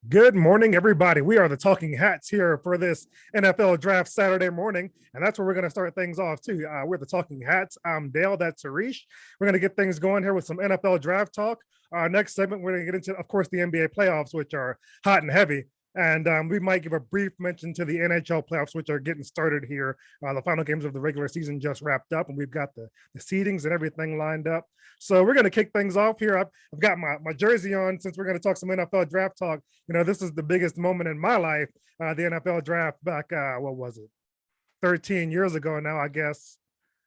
Good morning, everybody. We are the Talking Hats here for this NFL Draft Saturday morning, and that's where we're going to start things off too. We're the Talking Hats. I'm Dale. That's Harish. We're going to get things going here with some NFL draft talk. Our next segment, we're going to get into, of course, the NBA playoffs, which are hot and heavy. And we might give a brief mention to the NHL playoffs, which are getting started here. The final games of the regular season just wrapped up, and we've got the seedings and everything lined up. So we're going to kick things off here. I've got my jersey on since we're going to talk some NFL draft talk. You know, this is the biggest moment in my life, the NFL draft back, what was it, 13 years ago now, I guess.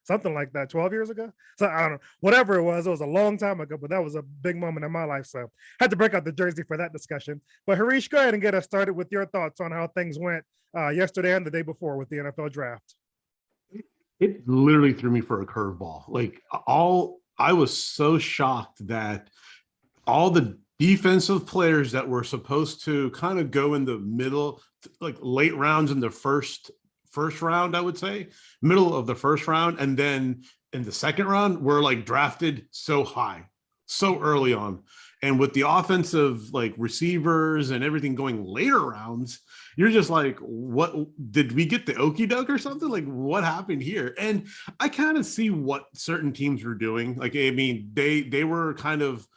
Something like that, 12 years ago. So I don't know, whatever it was a long time ago, but that was a big moment in my life. So had to break out the jersey for that discussion. But Harish, go ahead and get us started with your thoughts on how things went yesterday and the day before with the NFL draft. It literally threw me for a curveball. I was so shocked that all the defensive players that were supposed to kind of go in the middle, like late rounds in the first round, I would say, middle of the first round, and then in the second round, were like drafted so high, so early on. And with the offensive like receivers and everything going later rounds, you're just like, what did we get the okie doke or something? Like, what happened here? And I kind of see what certain teams were doing. Like, I mean, they were kind of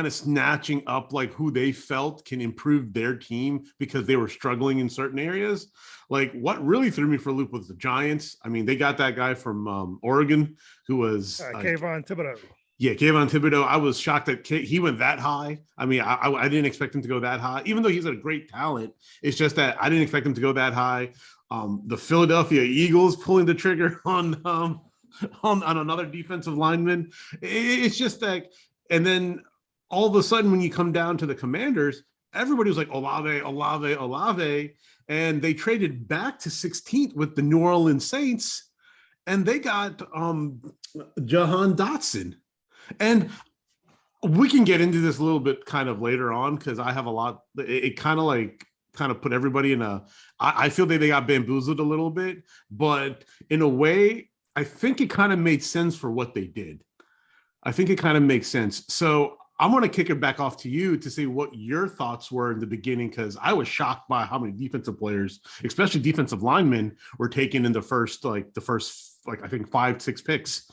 snatching up like who they felt can improve their team because they were struggling in certain areas. Like, what really threw me for a loop was the Giants. I mean, they got that guy from Oregon who was Kayvon Thibodeau. Yeah, Kayvon Thibodeau. I was shocked that he went that high. I mean, I didn't expect him to go that high, even though he's a great talent. It's just that I didn't expect him to go that high. The Philadelphia Eagles pulling the trigger on another defensive lineman. It's just like, and then all of a sudden, when you come down to the Commanders, everybody was like, Olave. And they traded back to 16th with the New Orleans Saints, and they got Jahan Dotson. And we can get into this a little bit kind of later on because I have a lot. It kind of put everybody in I feel they got bamboozled a little bit, but in a way, I think it kind of made sense for what they did. I think it kind of makes sense. So I'm going to kick it back off to you to see what your thoughts were in the beginning, because I was shocked by how many defensive players, especially defensive linemen, were taken in the first I think 5-6 picks.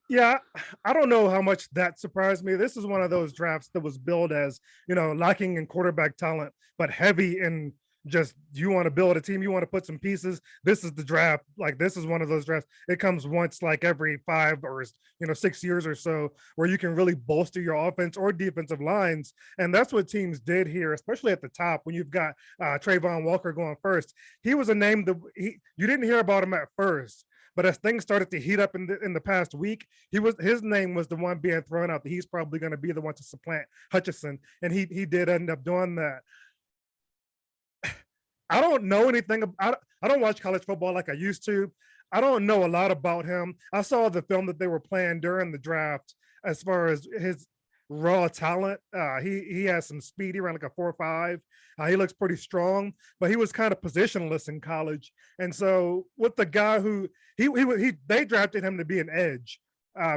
Yeah, I don't know how much that surprised me. This is one of those drafts that was billed as, you know, lacking in quarterback talent, but heavy in just, you want to build a team, you want to put some pieces. This is the draft. Like, this is one of those drafts. It comes once like every 5 or 6 years or so, where you can really bolster your offense or defensive lines. And that's what teams did here, especially at the top when you've got Trayvon Walker going first. He was a name that you didn't hear about him at first. But as things started to heat up in the past week, his name was the one being thrown out that he's probably going to be the one to supplant Hutchinson, and he did end up doing that. I don't know anything about. I don't watch college football like I used to. I don't know a lot about him. I saw the film that they were playing during the draft as far as his raw talent. He has some speed. He ran like a 4.5. He looks pretty strong, but he was kind of positionless in college. And so with the guy who they drafted him to be an edge.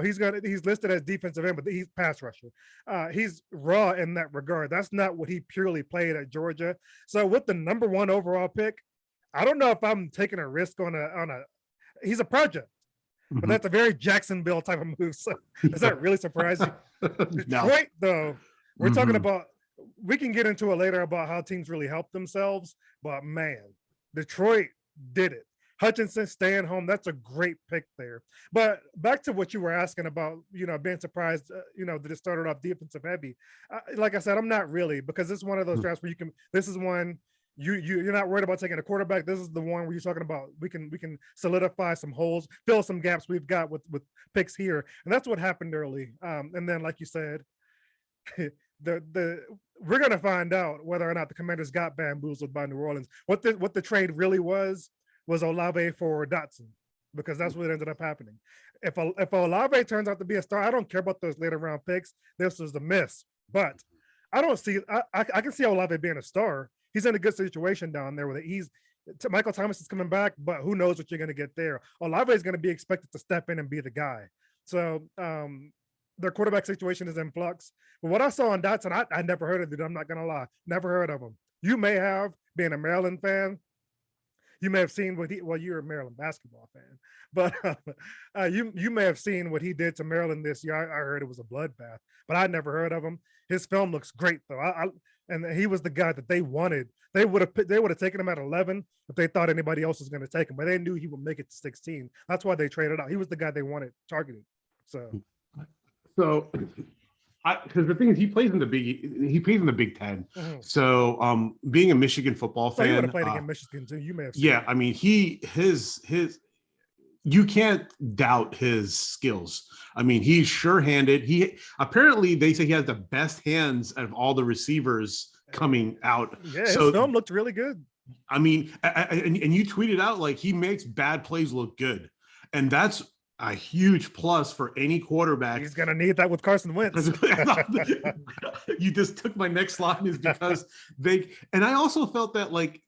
He's listed as defensive end, but he's pass rusher. He's raw in that regard. That's not what he purely played at Georgia. So with the number 1 overall pick, I don't know if I'm taking a risk on a. He's a project, but that's a very Jacksonville type of move. So does that really surprise you? Detroit, though, we're talking about. We can get into it later about how teams really help themselves, but man, Detroit did it. Hutchinson staying home, that's a great pick there. But back to what you were asking about, being surprised, that it started off defensive heavy. Like I said, I'm not really, because it's one of those drafts where this is one you're not worried about taking a quarterback. This is the one where you're talking about we can solidify some holes, fill some gaps we've got with picks here. And that's what happened early. And then, like you said, we're going to find out whether or not the Commanders got bamboozled by New Orleans. What the trade really was Olave for Dotson, because that's what ended up happening. If Olave turns out to be a star, I don't care about those later round picks. This was the miss, but I don't see. I can see Olave being a star. He's in a good situation down there where Michael Thomas is coming back, but who knows what you're going to get there. Olave is going to be expected to step in and be the guy. So their quarterback situation is in flux. But what I saw on Dotson, I never heard of it. I'm not gonna lie, never heard of him. You may have, being a Maryland fan, you may have seen what he. Well, you're a Maryland basketball fan, but you may have seen what he did to Maryland this year. I heard it was a bloodbath, but I never heard of him. His film looks great though. And he was the guy that they wanted. They would have taken him at 11 if they thought anybody else was going to take him, but they knew he would make it to 16. That's why they traded out. He was the guy they wanted targeted. So because the thing is, he plays in the Big Ten. Mhm. So being a Michigan football So he would fan, have played against Michigan too. You may have seen yeah, I mean, his you can't doubt his skills. I mean, he's sure-handed. He apparently, they say he has the best hands of all the receivers coming out. Yeah, his so film looked really good. I mean, and you tweeted out like he makes bad plays look good, and that's a huge plus for any quarterback. He's gonna need that with Carson Wentz. You just took my next line, is because and I also felt that like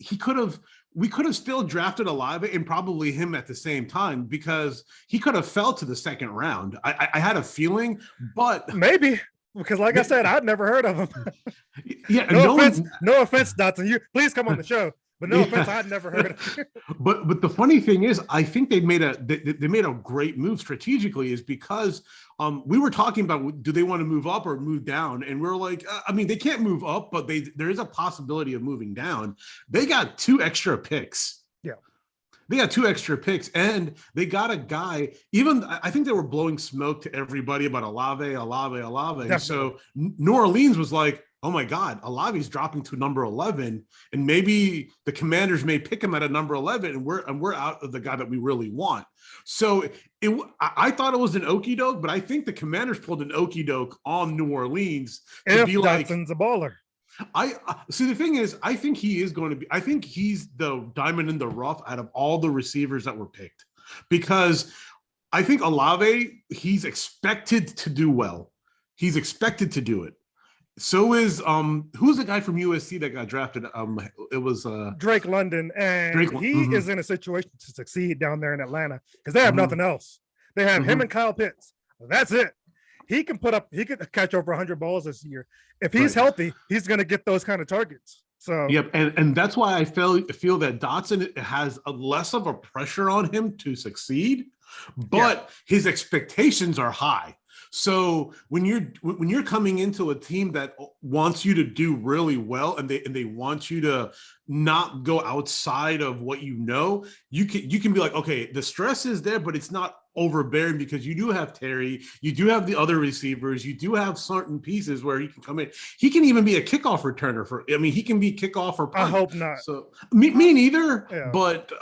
we could have still drafted Olave and probably him at the same time, because he could have fell to the second round. I had a feeling, but maybe, because like I said, I'd never heard of him. Yeah, no offense, Dotson. You please come on the show. But no offense, I'd never heard of it. But the funny thing is, I think they made a great move strategically, is because we were talking about, do they want to move up or move down? And we're like, I mean, they can't move up, but there is a possibility of moving down. They got 2 extra picks. Yeah. They got 2 extra picks, and they got a guy. Even I think they were blowing smoke to everybody about Olave. Definitely. So New Orleans was like, oh my God, Olave's dropping to number 11, and maybe the Commanders may pick him at a number 11, and we're out of the guy that we really want. So I thought it was an okie doke, but I think the Commanders pulled an okie doke on New Orleans to be like, Dotson's a baller. I see. The thing is, I think he is going to be. I think he's the diamond in the rough out of all the receivers that were picked, because I think Olave, he's expected to do well. He's expected to do it. So is who's the guy from USC that got drafted? It was Drake London, and he is in a situation to succeed down there in Atlanta because they have nothing else. They have him and Kyle Pitts. That's it. He can catch over 100 balls this year. If he's healthy, he's going to get those kind of targets. So yep, and that's why I feel that Dotson has a less of a pressure on him to succeed, but his expectations are high. So when you're coming into a team that wants you to do really well, and they want you to not go outside of what you know, you can be like, okay, the stress is there, but it's not overbearing, because you do have Terry, you do have the other receivers, you do have certain pieces where he can come in. He can even be a kickoff returner he can be kickoff or punt. I hope not. So me neither. Yeah. But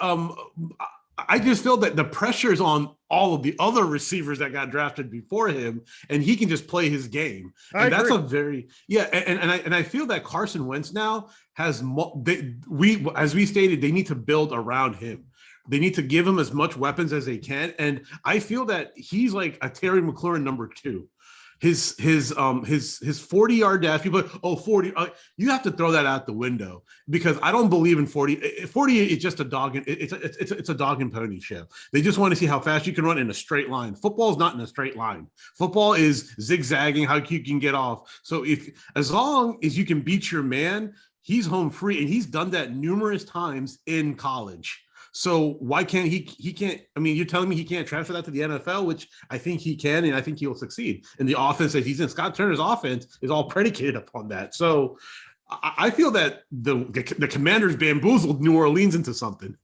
I just feel that the pressure is on all of the other receivers that got drafted before him, and he can just play his game. And that's a very and I feel that Carson Wentz now has as we stated, they need to build around him. They need to give him as much weapons as they can, and I feel that he's like a Terry McLaurin number 2. His 40-yard dash, people like, 40, you have to throw that out the window, because I don't believe in 40. 40 is just a dog. It's a dog and pony show. They just want to see how fast you can run in a straight line. Football is not in a straight line. Football is zigzagging, how you can get off. So as long as you can beat your man, he's home free, and he's done that numerous times in college. So why can't he can't? I mean, you're telling me he can't transfer that to the NFL, which I think he can, and I think he will succeed. And the offense that he's in, Scott Turner's offense, is all predicated upon that. So I feel that the Commanders bamboozled New Orleans into something.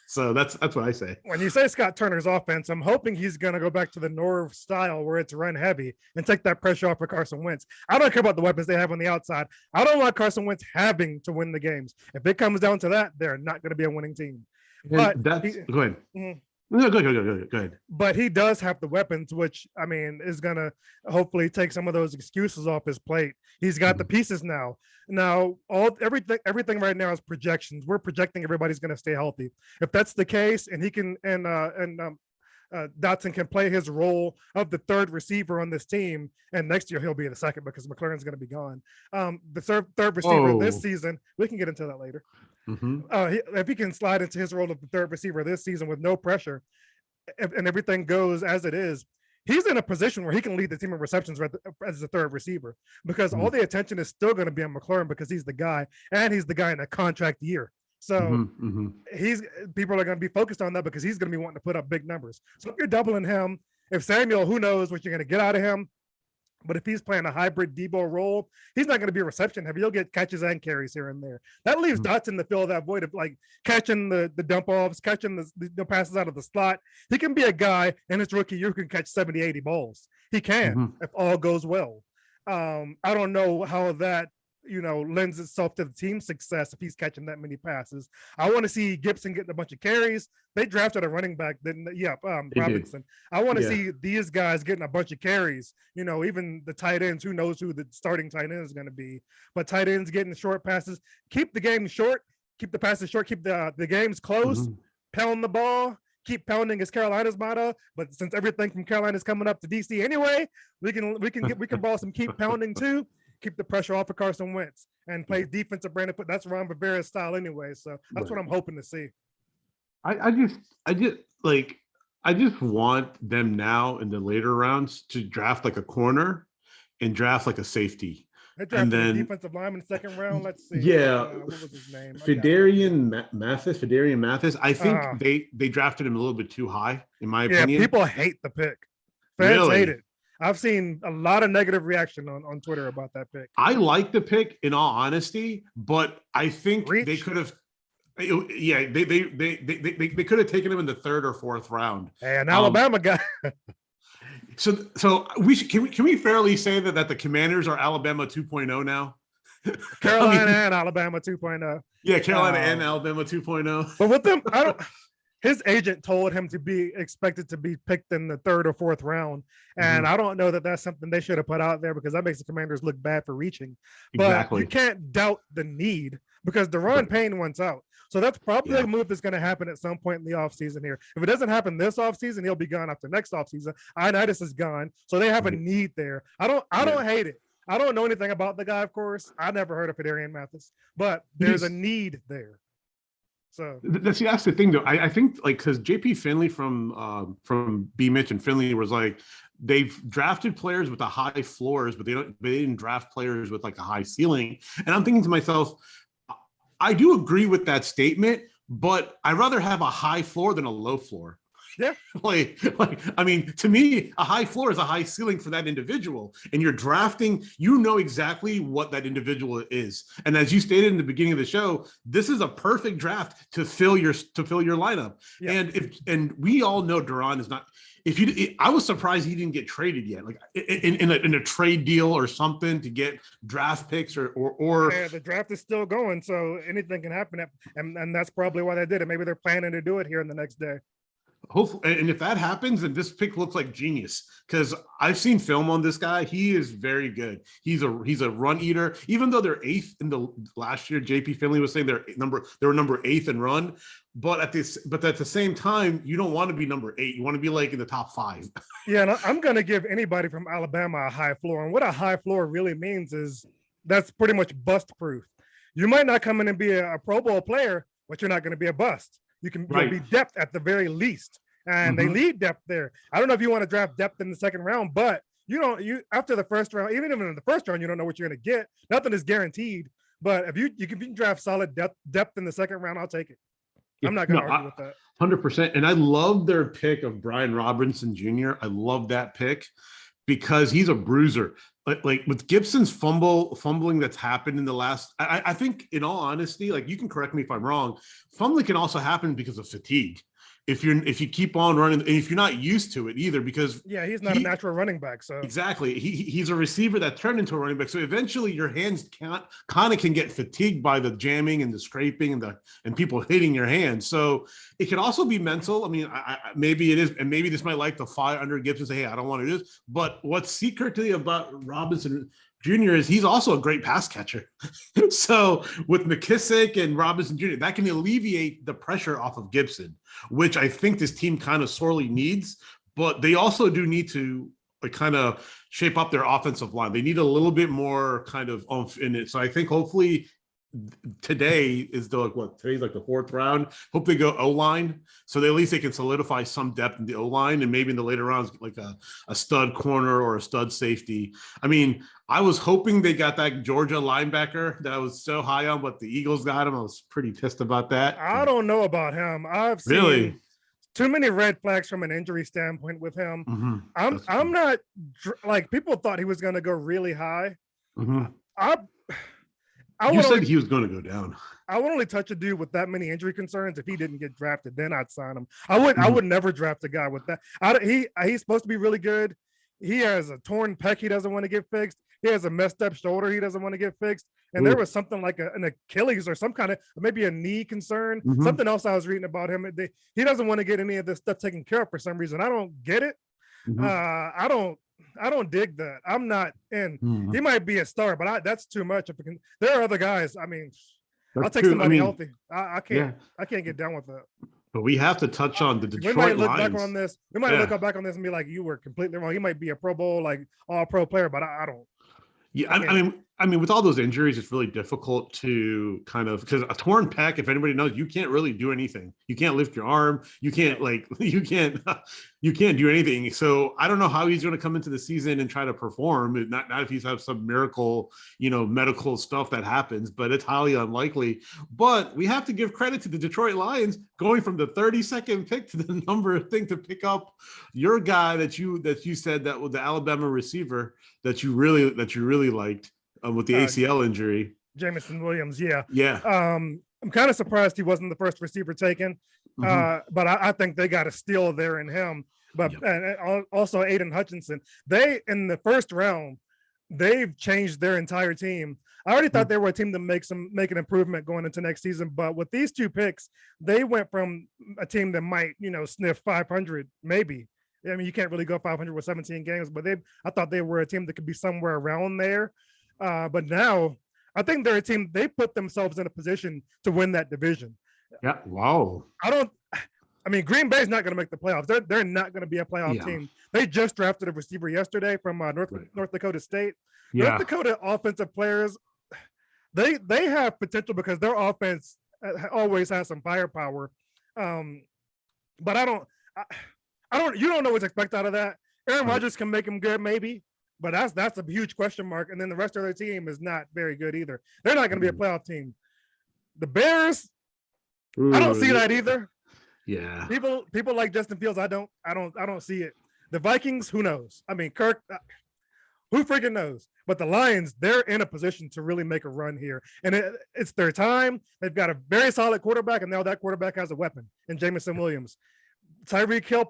So that's what I say. When you say Scott Turner's offense, I'm hoping he's going to go back to the Norv style where it's run heavy and take that pressure off of Carson Wentz. I don't care about the weapons they have on the outside. I don't want Carson Wentz having to win the games. If it comes down to that, they're not going to be a winning team. But go ahead. No, go ahead. But he does have the weapons, which, I mean, is going to hopefully take some of those excuses off his plate. He's got the pieces now. Now, everything right now is projections. We're projecting everybody's going to stay healthy. If that's the case, and he can, Dotson can play his role of the third receiver on this team, and next year he'll be the second because McLaurin's going to be gone. The third receiver this season, we can get into that later. If he can slide into his role of the third receiver this season with no pressure, and everything goes as it is, he's in a position where he can lead the team in receptions as the third receiver, because all the attention is still going to be on McLaurin because he's the guy, and he's the guy in a contract year. So people are going to be focused on that because he's going to be wanting to put up big numbers. So if you're doubling him, if Samuel, who knows what you're going to get out of him, but if he's playing a hybrid Debo role, he's not going to be reception heavy. He'll get catches and carries here and there. That leaves Dotson to fill that void of like catching the dump offs, catching the passes out of the slot. He can be a guy in his rookie year who can catch 70, 80 balls. He can if all goes well. I don't know how that lends itself to the team's success if he's catching that many passes. I want to see Gibson getting a bunch of carries. They drafted a running back, Robinson. I want to see these guys getting a bunch of carries. Even the tight ends, who knows who the starting tight end is going to be. But tight ends getting short passes. Keep the game short. Keep the passes short. Keep the games close. Pound the ball. Keep pounding is Carolina's motto. But since everything from Carolina is coming up to DC anyway, we can ball some keep pounding too. Keep the pressure off of Carson Wentz and play defensive Brandon. That's Ron Rivera's style anyway. So that's what I'm hoping to see. I just want them now in the later rounds to draft like a corner and draft like a safety. They drafted a defensive lineman second round. Let's see. Yeah. What was his name? Fidarian Mathis. I think they drafted him a little bit too high, in my opinion. People hate the pick. Fans hate it. I've seen a lot of negative reaction on Twitter about that pick. I like the pick in all honesty, but I think they could have. Yeah, they could have taken him in the third or fourth round. Hey, an Alabama guy. So can we fairly say that the Commanders are Alabama 2.0 now? Carolina and Alabama 2.0. Yeah, Carolina and Alabama 2.0. But with them, his agent told him to be expected to be picked in the third or fourth round. And I don't know that that's something they should have put out there, because that makes the Commanders look bad for reaching. But you can't doubt the need, because Deron Payne wants out. So that's probably a move that's going to happen at some point in the offseason here. If it doesn't happen this offseason, he'll be gone after next offseason. Ioannidis is gone. So they have a need there. I don't hate it. I don't know anything about the guy, of course. I never heard of Fidarian Mathis, but there's a need there. So that's the thing, though. I think because JP Finley from B Mitch and Finley was like, they've drafted players with a high floors, but they didn't draft players with like a high ceiling. And I'm thinking to myself, I do agree with that statement, but I'd rather have a high floor than a low floor. Yeah. I mean, to me, a high floor is a high ceiling for that individual. And you're drafting, you know what that individual is. And as you stated in the beginning of the show, this is a perfect draft to fill your lineup. Yeah. And we all know Duran is not. I was surprised he didn't get traded yet, like in a trade deal or something to get draft picks or. Yeah, the draft is still going, so anything can happen, and that's probably why they did it. Maybe they're planning to do it here in the next day. Hopefully, and if that happens, then this pick looks like genius, because I've seen film on this guy. He is very good. He's a run eater. Even though they're eighth in the last year, JP Finley was saying they were number 8 in run. But at the same time, you don't want to be number 8. You want to be like in the top 5. Yeah, and I'm going to give anybody from Alabama a high floor. And what a high floor really means is that's pretty much bust proof. You might not come in and be a Pro Bowl player, but you're not going to be a bust. You can be depth at the very least. And they need depth there. I don't know if you want to draft depth in the second round, but you after the first round, even in the first round, you don't know what you're going to get. Nothing is guaranteed. But if you can draft solid depth in the second round, I'll take it. I'm not going to argue with that. 100%. And I love their pick of Brian Robinson Jr. I love that pick because he's a bruiser. Like with Gibson's fumbling that's happened in the last, I think in all honesty, like you can correct me if I'm wrong, fumbling can also happen because of fatigue. If you keep on running, and if you're not used to it either, because he's not a natural running back. So exactly, he's a receiver that turned into a running back. So eventually, your hands can get fatigued by the jamming and the scraping and people hitting your hands. So it can also be mental. I mean, maybe it is, and maybe this might like the fire under Gibson. Say, hey, I don't want to do this. But what's secretly about Robinson Jr. is he's also a great pass catcher. So with McKissick and Robinson Jr., that can alleviate the pressure off of Gibson, which I think this team kind of sorely needs. But they also do need to kind of shape up their offensive line. They need a little bit more kind of oomph in it. So I think hopefully today is the today's like the 4th round. Hope they go O-line, so at least they can solidify some depth in the O-line, and maybe in the later rounds like a stud corner or a stud safety. I mean, I was hoping they got that Georgia linebacker that I was so high on, but the Eagles got him. I was pretty pissed about that. I don't know about him. I've seen Really too many red flags from an injury standpoint with him. Mm-hmm. I'm not like, people thought he was going to go really high. Mm-hmm. You said he was going to go down. I would only touch a dude with that many injury concerns if he didn't get drafted. Then I'd sign him. I would never draft a guy with that. He's supposed to be really good. He has a torn pec he doesn't want to get fixed. He has a messed up shoulder he doesn't want to get fixed. And there was something like an Achilles or some kind of, maybe a knee concern. Something else I was reading about him. He doesn't want to get any of this stuff taken care of for some reason. I don't get it. I don't dig that. I'm not in. He might be a star, but that's too much. There are other guys. I mean, I'll take somebody healthy. I can't get down with that. But we have to touch on the Detroit We might look Lions. back on this. We might look back on this and be like, you were completely wrong. He might be a Pro Bowl, like all-pro player, but I don't. Yeah, I mean, with all those injuries, it's really difficult to kind of, because a torn pec, if anybody knows, you can't really do anything. You can't lift your arm. You can't you can't do anything. So I don't know how he's going to come into the season and try to perform. Not if he's have some miracle, medical stuff that happens, but it's highly unlikely. But we have to give credit to the Detroit Lions going from the 32nd pick to the number thing to pick up your guy that you said that was the Alabama receiver that you really liked. With the ACL injury, Jameson Williams, yeah. I'm kind of surprised he wasn't the first receiver taken, but I think they got a steal there in him. But and also Aiden Hutchinson, they in the first round, they've changed their entire team. I already thought they were a team to make an improvement going into next season, but with these 2 picks, they went from a team that might sniff 500 maybe. I mean, you can't really go 500 with 17 games, but I thought they were a team that could be somewhere around there. But now I think they're a team, they put themselves in a position to win that division. Yeah. Wow. Green Bay's not going to make the playoffs. They're not going to be a playoff team. They just drafted a receiver yesterday from North Dakota State. North Dakota offensive players, they have potential because their offense always has some firepower. But you don't know what to expect out of that. Aaron Rodgers can make them good, maybe. But that's a huge question mark. And then the rest of their team is not very good either. They're not going to be a playoff team. The Bears, I don't see that either. Yeah. People like Justin Fields, I don't see it. The Vikings, who knows? I mean, Kirk, who freaking knows? But the Lions, they're in a position to really make a run here. And it's their time. They've got a very solid quarterback, and now that quarterback has a weapon in Jameson Williams. Tyreek Hill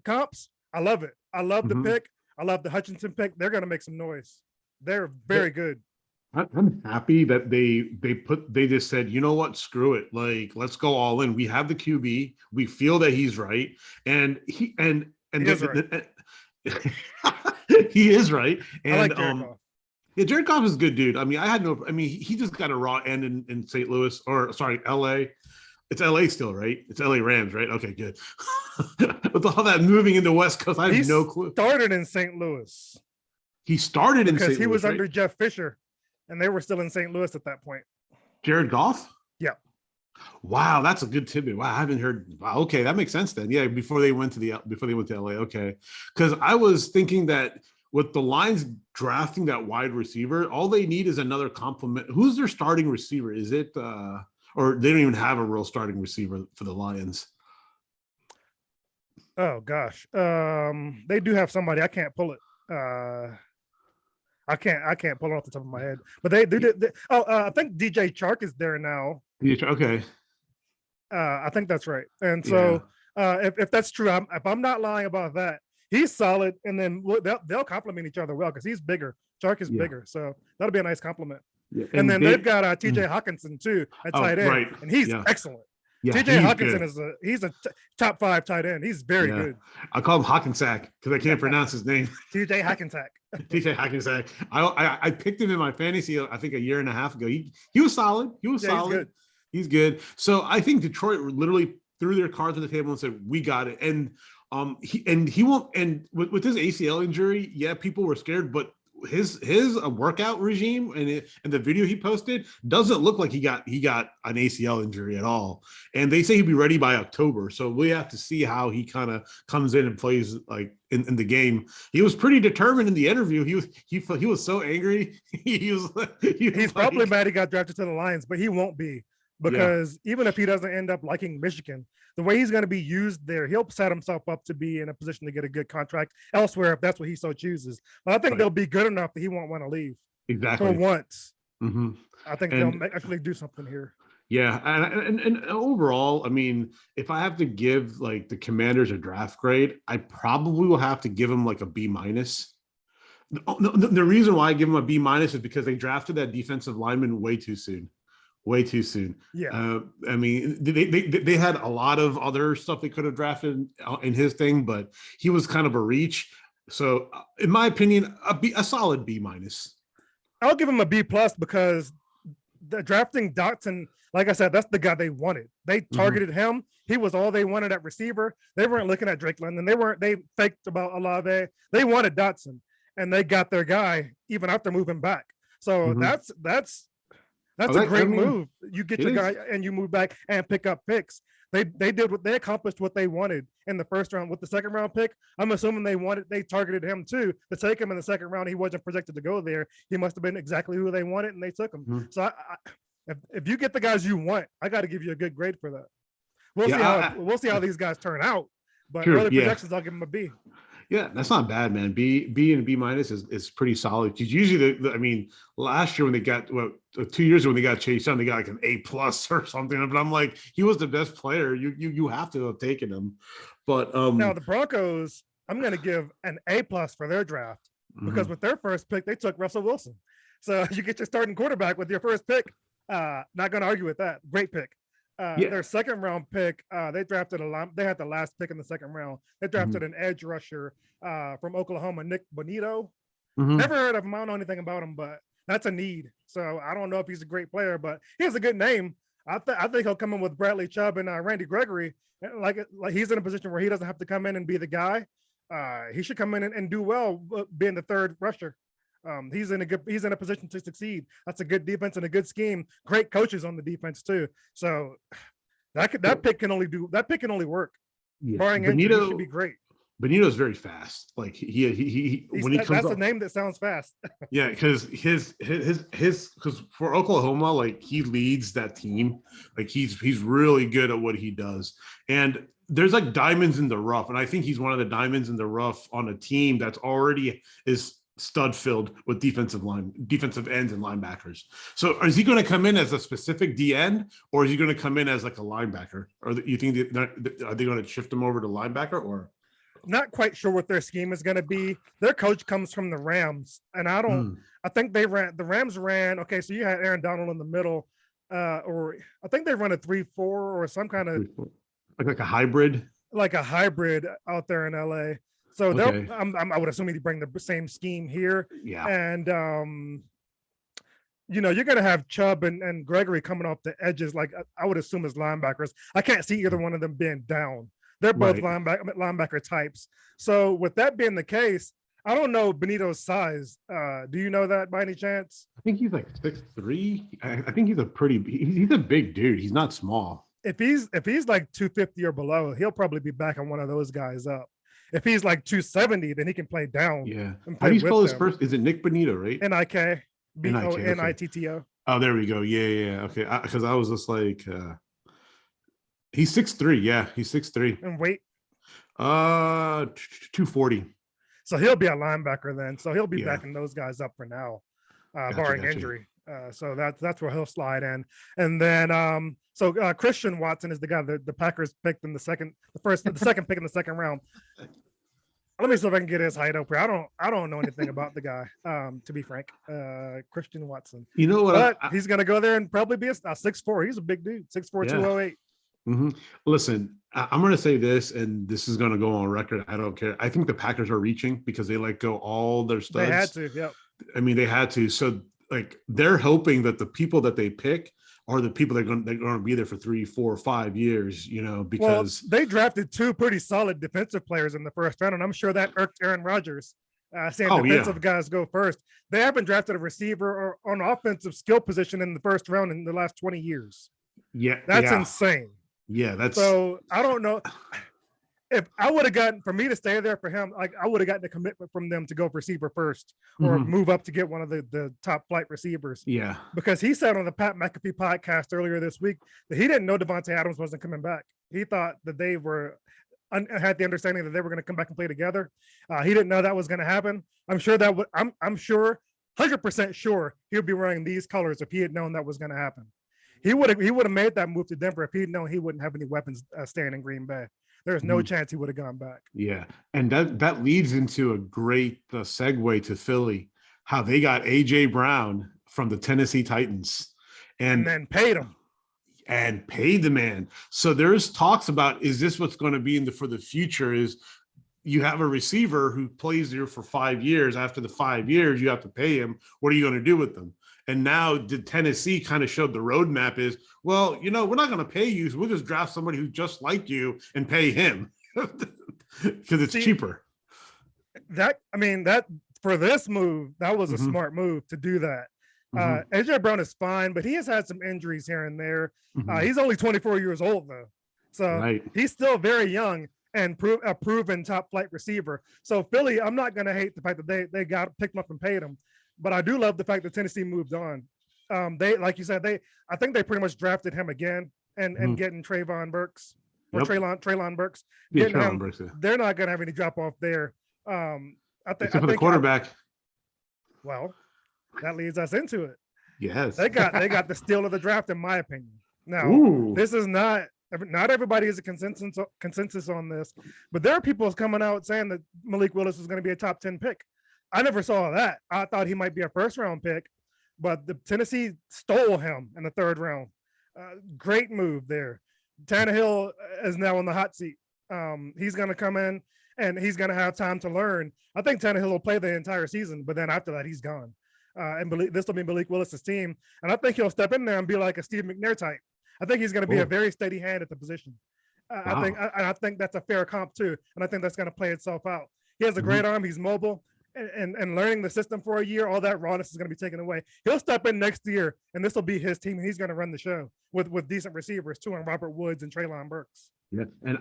comps, I love it. I love the pick. I love the Hutchinson pick. They're going to make some noise. They're very good. I'm happy that they just said, you know what, screw it. Like, let's go all in. We have the QB. We feel that he's right. And he is right. He is right. And I like Jared Goff. Yeah, Jared Goff is a good dude. I mean, he just got a raw end in St. Louis, LA. It's LA still, right? It's LA Rams, right? Okay, good. With all that moving into West Coast, I have no clue. He started in St. Louis. He started in St. Louis, because he was under Jeff Fisher, and they were still in St. Louis at that point. Jared Goff? Yeah. Wow, that's a good tidbit. Wow, I haven't heard. Wow, okay, that makes sense then. Yeah, before they went to LA. Okay, because I was thinking that with the Lions drafting that wide receiver, all they need is another complement. Who's their starting receiver? Is it? Or they don't even have a real starting receiver for the Lions. Oh gosh, they do have somebody. I can't pull it. I can't pull it off the top of my head. But they I think DJ Chark is there now. Okay. I think that's right. And so if that's true, if I'm not lying about that, he's solid. And then they'll complement each other well because he's bigger. Chark is bigger, so that'll be a nice compliment. Yeah. And then they've got TJ Hawkinson too at tight end, right. And he's excellent. Yeah, TJ Hawkinson he's a top 5 tight end. He's very good. I call him Hawkinsack because I can't pronounce his name. TJ Hawkinsack. TJ Hawkinsack. I picked him in my fantasy, I think a year and a half ago. He was solid. Solid. He's good. So I think Detroit literally threw their cards on the table and said, "We got it." And he won't. And with his ACL injury, yeah, people were scared, but his workout regime and the video he posted doesn't look like he got an ACL injury at all. And they say he'll be ready by October. So we have to see how he kind of comes in and plays like in the game. He was pretty determined in the interview. He was so angry. He's probably mad he got drafted to the Lions, but he won't be, because even if he doesn't end up liking Michigan, the way he's going to be used there, he'll set himself up to be in a position to get a good contract elsewhere if that's what he so chooses. But I think they'll be good enough that he won't want to leave. Exactly. For once. Mm-hmm. I think they'll actually do something here. Yeah, and overall, I mean, if I have to give like the Commanders a draft grade, I probably will have to give them like a B-. The reason why I give them a B- is because they drafted that defensive lineman way too soon. Yeah. I mean, they had a lot of other stuff they could have drafted in his thing, but he was kind of a reach. So, in my opinion, a solid B-. I'll give him a B+ because the drafting Dotson, like I said, that's the guy they wanted. They targeted him. He was all they wanted at receiver. They weren't looking at Drake London. They faked about Olave. They wanted Dotson, and they got their guy even after moving back. So that's a great move. You get your guy and you move back and pick up picks. They accomplished what they wanted in the first round with the second round pick. I'm assuming they targeted him too to take him in the second round. He wasn't projected to go there. He must have been exactly who they wanted, and they took him. So if you get the guys you want, I got to give you a good grade for that. We'll see how these guys turn out, but early projections, I'll give them a B. Yeah, that's not bad, man. B and B- is pretty solid. Because usually, I mean, last year when they got 2 years ago when they got Chase Young, they got like an A+ or something. But I'm like, he was the best player. You have to have taken him. But now the Broncos, I'm going to give an A+ for their draft because with their first pick they took Russell Wilson. So you get your starting quarterback with your first pick. Not going to argue with that. Great pick. Their second round pick, they drafted they had the last pick in the second round. They drafted an edge rusher from Oklahoma, Nick Bonito. Never heard of him. I don't know anything about him, but that's a need. So I don't know if he's a great player, but he has a good name. I think he'll come in with Bradley Chubb and Randy Gregory. Like he's in a position where he doesn't have to come in and be the guy. He should come in and do well being the third rusher. He's in a position to succeed. That's a good defense and a good scheme. Great coaches on the defense too. So that pick can only work. Yeah. Barring injury, he should be great. Benito's very fast. Like he when he comes that's up, a name that sounds fast. Yeah, because because for Oklahoma, like he leads that team. Like he's really good at what he does. And there's like diamonds in the rough. And I think he's one of the diamonds in the rough on a team that's already is stud filled with defensive ends and linebackers. So is he going to come in as a specific D end, or is he going to come in as like a linebacker? Or you think are they going to shift him over to linebacker? Or not quite sure what their scheme is going to be. Their coach comes from the Rams, and I think the Rams ran. Okay, so you had Aaron Donald in the middle, or I think they run a 3-4 or some kind of like a hybrid, out there in LA. So I would assume he'd bring the same scheme here. Yeah. And, you're going to have Chubb and Gregory coming off the edges, like I would assume as linebackers. I can't see either one of them being down. They're both linebacker types. So with that being the case, I don't know Benito's size. Do you know that by any chance? I think he's like 6'3". I think he's a big dude. He's not small. If he's like 250 or below, he'll probably be backing one of those guys up. If he's like 270, then he can play down. Yeah. How do you spell his first? Is it Nick Bonito, right? N-I-K. B-O-N-I-T-T-O. Oh, there we go. Yeah. Okay. Because I was just like, he's 6'3". Yeah, he's 6'3". And weight? 240. So he'll be a linebacker then. So he'll be backing those guys up for now, barring injury. So that's where he'll slide in. And then Christian Watson is the guy that the Packers picked in the second pick in the second round. Let me see if I can get his height up here. I don't know anything about the guy, to be frank. Christian Watson. You know what? But he's gonna go there and probably be a 6'4". He's a big dude, 6'4", 208. Listen, I'm going to say this, and this is going to go on record. I don't care. I think the Packers are reaching because they let go all their studs. They had to, yeah. I mean, they had to. So, like, they're hoping that the people that they pick are the people they're going to be there for 3, 4, 5 years, because they drafted two pretty solid defensive players in the first round, and I'm sure that irked Aaron Rodgers. saying Oh, yeah. defensive guys go first. They haven't drafted a receiver or an offensive skill position in the first round in the last 20 years. Yeah. That's Yeah. insane. Yeah. That's So I don't know if I would have gotten, for me to stay there for him, like I would have gotten a commitment from them to go receiver first or move up to get one of the top flight receivers. Yeah. Because he said on the Pat McAfee podcast earlier this week that he didn't know Devontae Adams wasn't coming back. He thought that they had the understanding that they were going to come back and play together. He didn't know that was going to happen. I'm sure that would, I'm sure, 100% sure he would be wearing these colors if he had known that was going to happen. He would have made that move to Denver if he'd known he wouldn't have any weapons staying in Green Bay. There's no chance he would have gone back. Yeah. And that leads into a great segue to Philly, how they got A.J. Brown from the Tennessee Titans And then paid him. And paid the man. So there's talks about, is this what's going to be for the future, is you have a receiver who plays here for 5 years. After the 5 years, you have to pay him. What are you going to do with them? And now did Tennessee kind of showed the roadmap is, well, we're not going to pay you. So we'll just draft somebody who's just like you and pay him because it's cheaper. That for this move, that was a smart move to do that. AJ Brown is fine, but he has had some injuries here and there. He's only 24 years old though. So he's still very young and a proven top flight receiver. So Philly, I'm not going to hate the fact that they got picked him up and paid him. But I do love the fact that Tennessee moved on. They, like you said, I think they pretty much drafted him again and getting Trayvon Burks or Traylon Burks. Yeah, Traylon Burks. Yeah. They're not going to have any drop off there. I think for the quarterback. Well, that leads us into it. Yes, they got the steal of the draft, in my opinion. Now, this is not everybody is a consensus on this, but there are people coming out saying that Malik Willis is going to be a top 10 pick. I never saw that. I thought he might be a first round pick, but the Tennessee stole him in the third round. Great move there. Tannehill is now in the hot seat. He's going to come in and he's going to have time to learn. I think Tannehill will play the entire season, but then after that, he's gone. And this will be Malik Willis's team. And I think he'll step in there and be like a Steve McNair type. I think he's going to be a very steady hand at the position. Wow. I think that's a fair comp too. And I think that's going to play itself out. He has a great arm. He's mobile. And learning the system for a year, all that rawness is going to be taken away. He'll step in next year, and this will be his team, and he's going to run the show with decent receivers too, and Robert Woods and Traylon Burks. Yeah, and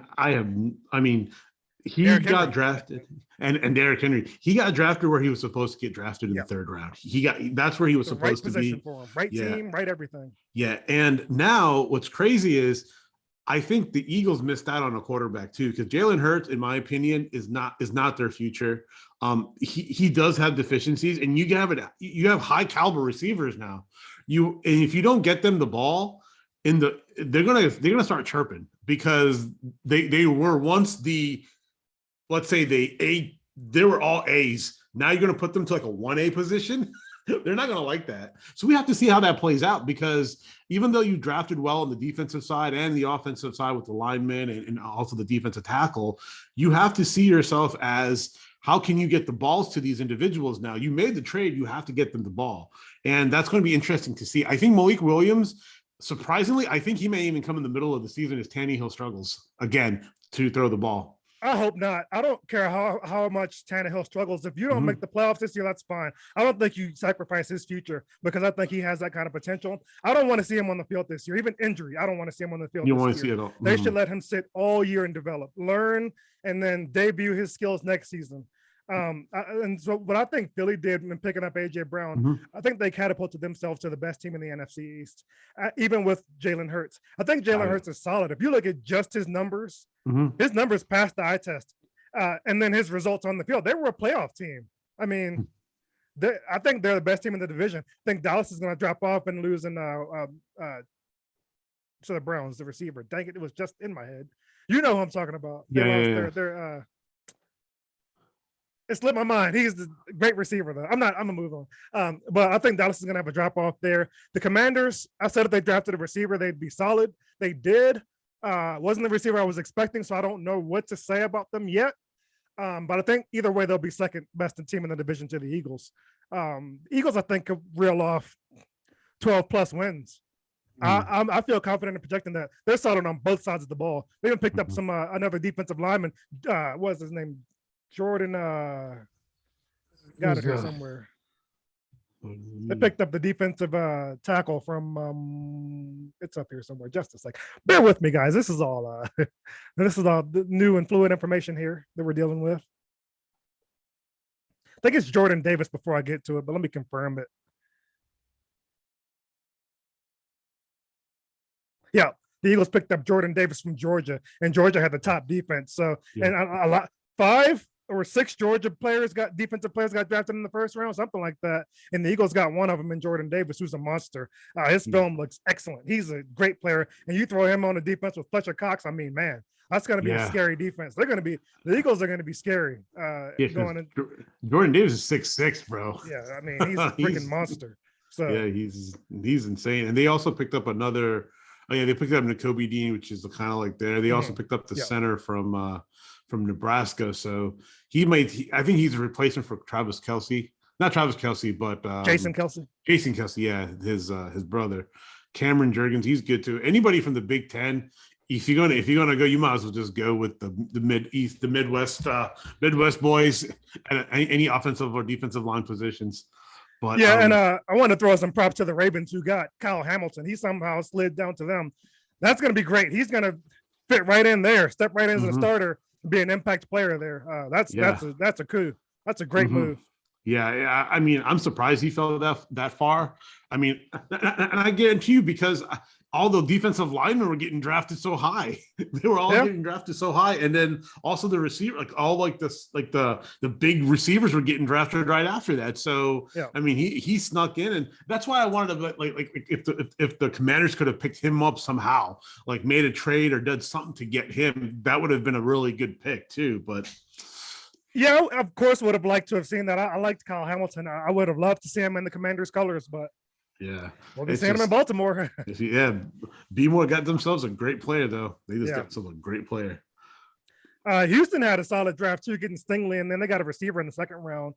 he got drafted, and Derrick Henry. He got drafted where he was supposed to get drafted in the third round. That's where he was supposed to be. For him. Right team, right everything. Yeah, and now what's crazy is, I think the Eagles missed out on a quarterback too, because Jalen Hurts, in my opinion, is not their future. He does have deficiencies, and you have high caliber receivers now. And if you don't get them the ball they're gonna start chirping, because they were once let's say they were all A's. Now you're gonna put them to like a 1A position. They're not going to like that. So we have to see how that plays out, because even though you drafted well on the defensive side and the offensive side with the linemen and also the defensive tackle, you have to see yourself as, how can you get the balls to these individuals now? You made the trade, you have to get them the ball. And that's going to be interesting to see. I think Malik Williams, surprisingly, I think he may even come in the middle of the season as Tannehill struggles again to throw the ball. I hope not. I don't care how much Tannehill struggles. If you don't make the playoffs this year, that's fine. I don't think you sacrifice his future, because I think he has that kind of potential. I don't want to see him on the field this year. Even injury, I don't want to see him on the field. You want to see it all. They should let him sit all year and develop, learn, and then debut his skills next season. What I think Philly did in picking up AJ Brown, I think they catapulted themselves to the best team in the NFC East, even with Jalen Hurts. I think Jalen Hurts is solid. If you look at just his numbers passed the eye test, and then his results on the field, they were a playoff team. I mean, I think they're the best team in the division. I think Dallas is going to drop off and lose to the Browns, the receiver. Dang it was just in my head. You know who I'm talking about. They're it slipped my mind. He's the great receiver, though. I'm gonna move on. But I think Dallas is gonna have a drop off there. The Commanders, I said if they drafted a receiver, they'd be solid. They did. Wasn't the receiver I was expecting, so I don't know what to say about them yet. But I think either way, they'll be second best team in the division to the Eagles. Eagles, I think, could reel off 12 plus wins. I feel confident in projecting that. They're solid on both sides of the ball. They even picked up some another defensive lineman. What's his name? Jordan. Got it here somewhere. They picked up the defensive tackle from it's up here somewhere. Just a sec. Bear with me, guys. This is all the new and fluid information here that we're dealing with. I think it's Jordan Davis before I get to it, but let me confirm it. Yeah, the Eagles picked up Jordan Davis from Georgia, and Georgia had the top defense. So, and a lot 5 or 6 Georgia defensive players got drafted in the first round, something like that. And the Eagles got one of them in Jordan Davis, who's a monster. His film looks excellent. He's a great player. And you throw him on the defense with Fletcher Cox, I mean, man, that's going to be a scary defense. The Eagles are going to be scary. Jordan Davis is 6'6", bro. Yeah, I mean, he's a freaking monster. So yeah, he's insane. And they also picked up another. Oh yeah, they picked up Nakobe Dean, which is kind of like there. They also picked up the center from Nebraska. So I think he's a replacement for Travis Kelce. Not Travis Kelce, but Jason Kelce. Jason Kelce, yeah, his brother. Cameron Jurgens, he's good too. Anybody from the Big Ten, if you're gonna go, you might as well just go with the Midwest boys at any offensive or defensive line positions. But and I want to throw some props to the Ravens who got Kyle Hamilton. He somehow slid down to them. That's going to be great. He's going to fit right in there, step right into the starter, be an impact player there. That's a coup. That's a great move. Yeah, I mean, I'm surprised he fell that far. I mean, and I guarantee you, because all the defensive linemen were getting drafted so high. They were all getting drafted so high, and then also the receiver, the big receivers were getting drafted right after that. So I mean, he snuck in, and that's why I wanted to if the Commanders could have picked him up somehow, like made a trade or did something to get him, that would have been a really good pick too. But yeah, of course, would have liked to have seen that. I liked Kyle Hamilton. I would have loved to see him in the Commanders' colors, but we'll be seeing him in Baltimore. B-More got themselves a great player, though. They just got themselves a great player. Houston had a solid draft too, getting Stingley, and then they got a receiver in the second round.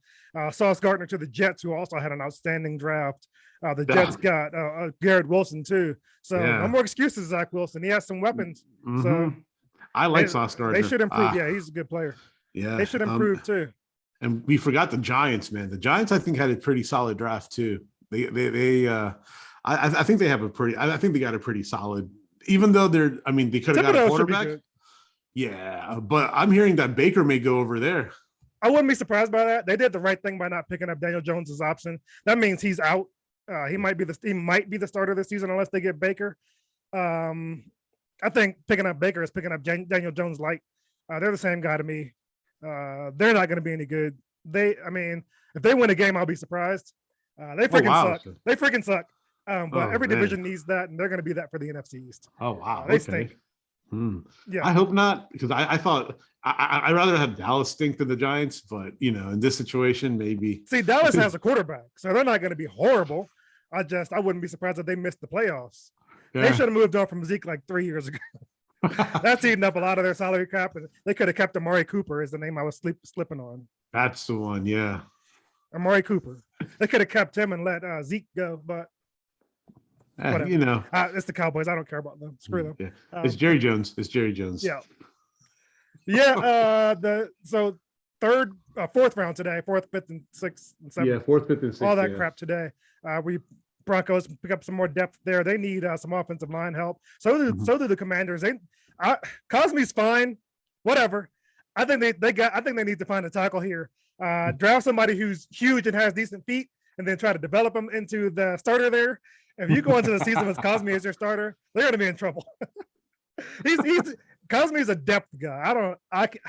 Sauce Gardner to the Jets, who also had an outstanding draft. The Jets got Garrett Wilson too. So no more excuses, Zach Wilson. He has some weapons. So I like Sauce Gardner. They should improve. He's a good player. Yeah, they should improve too. And we forgot the Giants, man. The Giants, I think, had a pretty solid draft too. I think they have I think they got a pretty solid, even though they could have got a quarterback. Yeah, but I'm hearing that Baker may go over there. I wouldn't be surprised by that. They did the right thing by not picking up Daniel Jones's option. That means he's out. He might be the starter this season unless they get Baker. I think picking up Baker is picking up Daniel Jones light. They're the same guy to me. They're not going to be any good. If they win a game, I'll be surprised. They freaking suck. They freaking suck. But every division needs that, and they're going to be that for the NFC East. Oh wow, they stink. Yeah, I hope not, because I thought I'd rather have Dallas stink than the Giants, but in this situation, maybe. See, Dallas has a quarterback, so they're not going to be horrible. I wouldn't be surprised if they missed the playoffs. They should have moved on from Zeke like 3 years ago. That's eating up a lot of their salary cap. They could have kept Amari Cooper, is the name I was slipping on. That's the one, yeah. Amari Cooper. They could have kept him and let Zeke go, but it's the Cowboys. I don't care about them. Screw them. Yeah. It's Jerry Jones. Yeah. So fourth round today, 4th, 5th, and 6th, and 7th. Yeah, 4th, 5th, and 6th. All that crap today. Broncos pick up some more depth there. They need some offensive line help. So do the Commanders. Cosme's fine. Whatever. I think they need to find a tackle here. Draft somebody who's huge and has decent feet, and then try to develop them into the starter there. If you go into the season with Cosme as your starter, they're going to be in trouble. Cosme's a depth guy.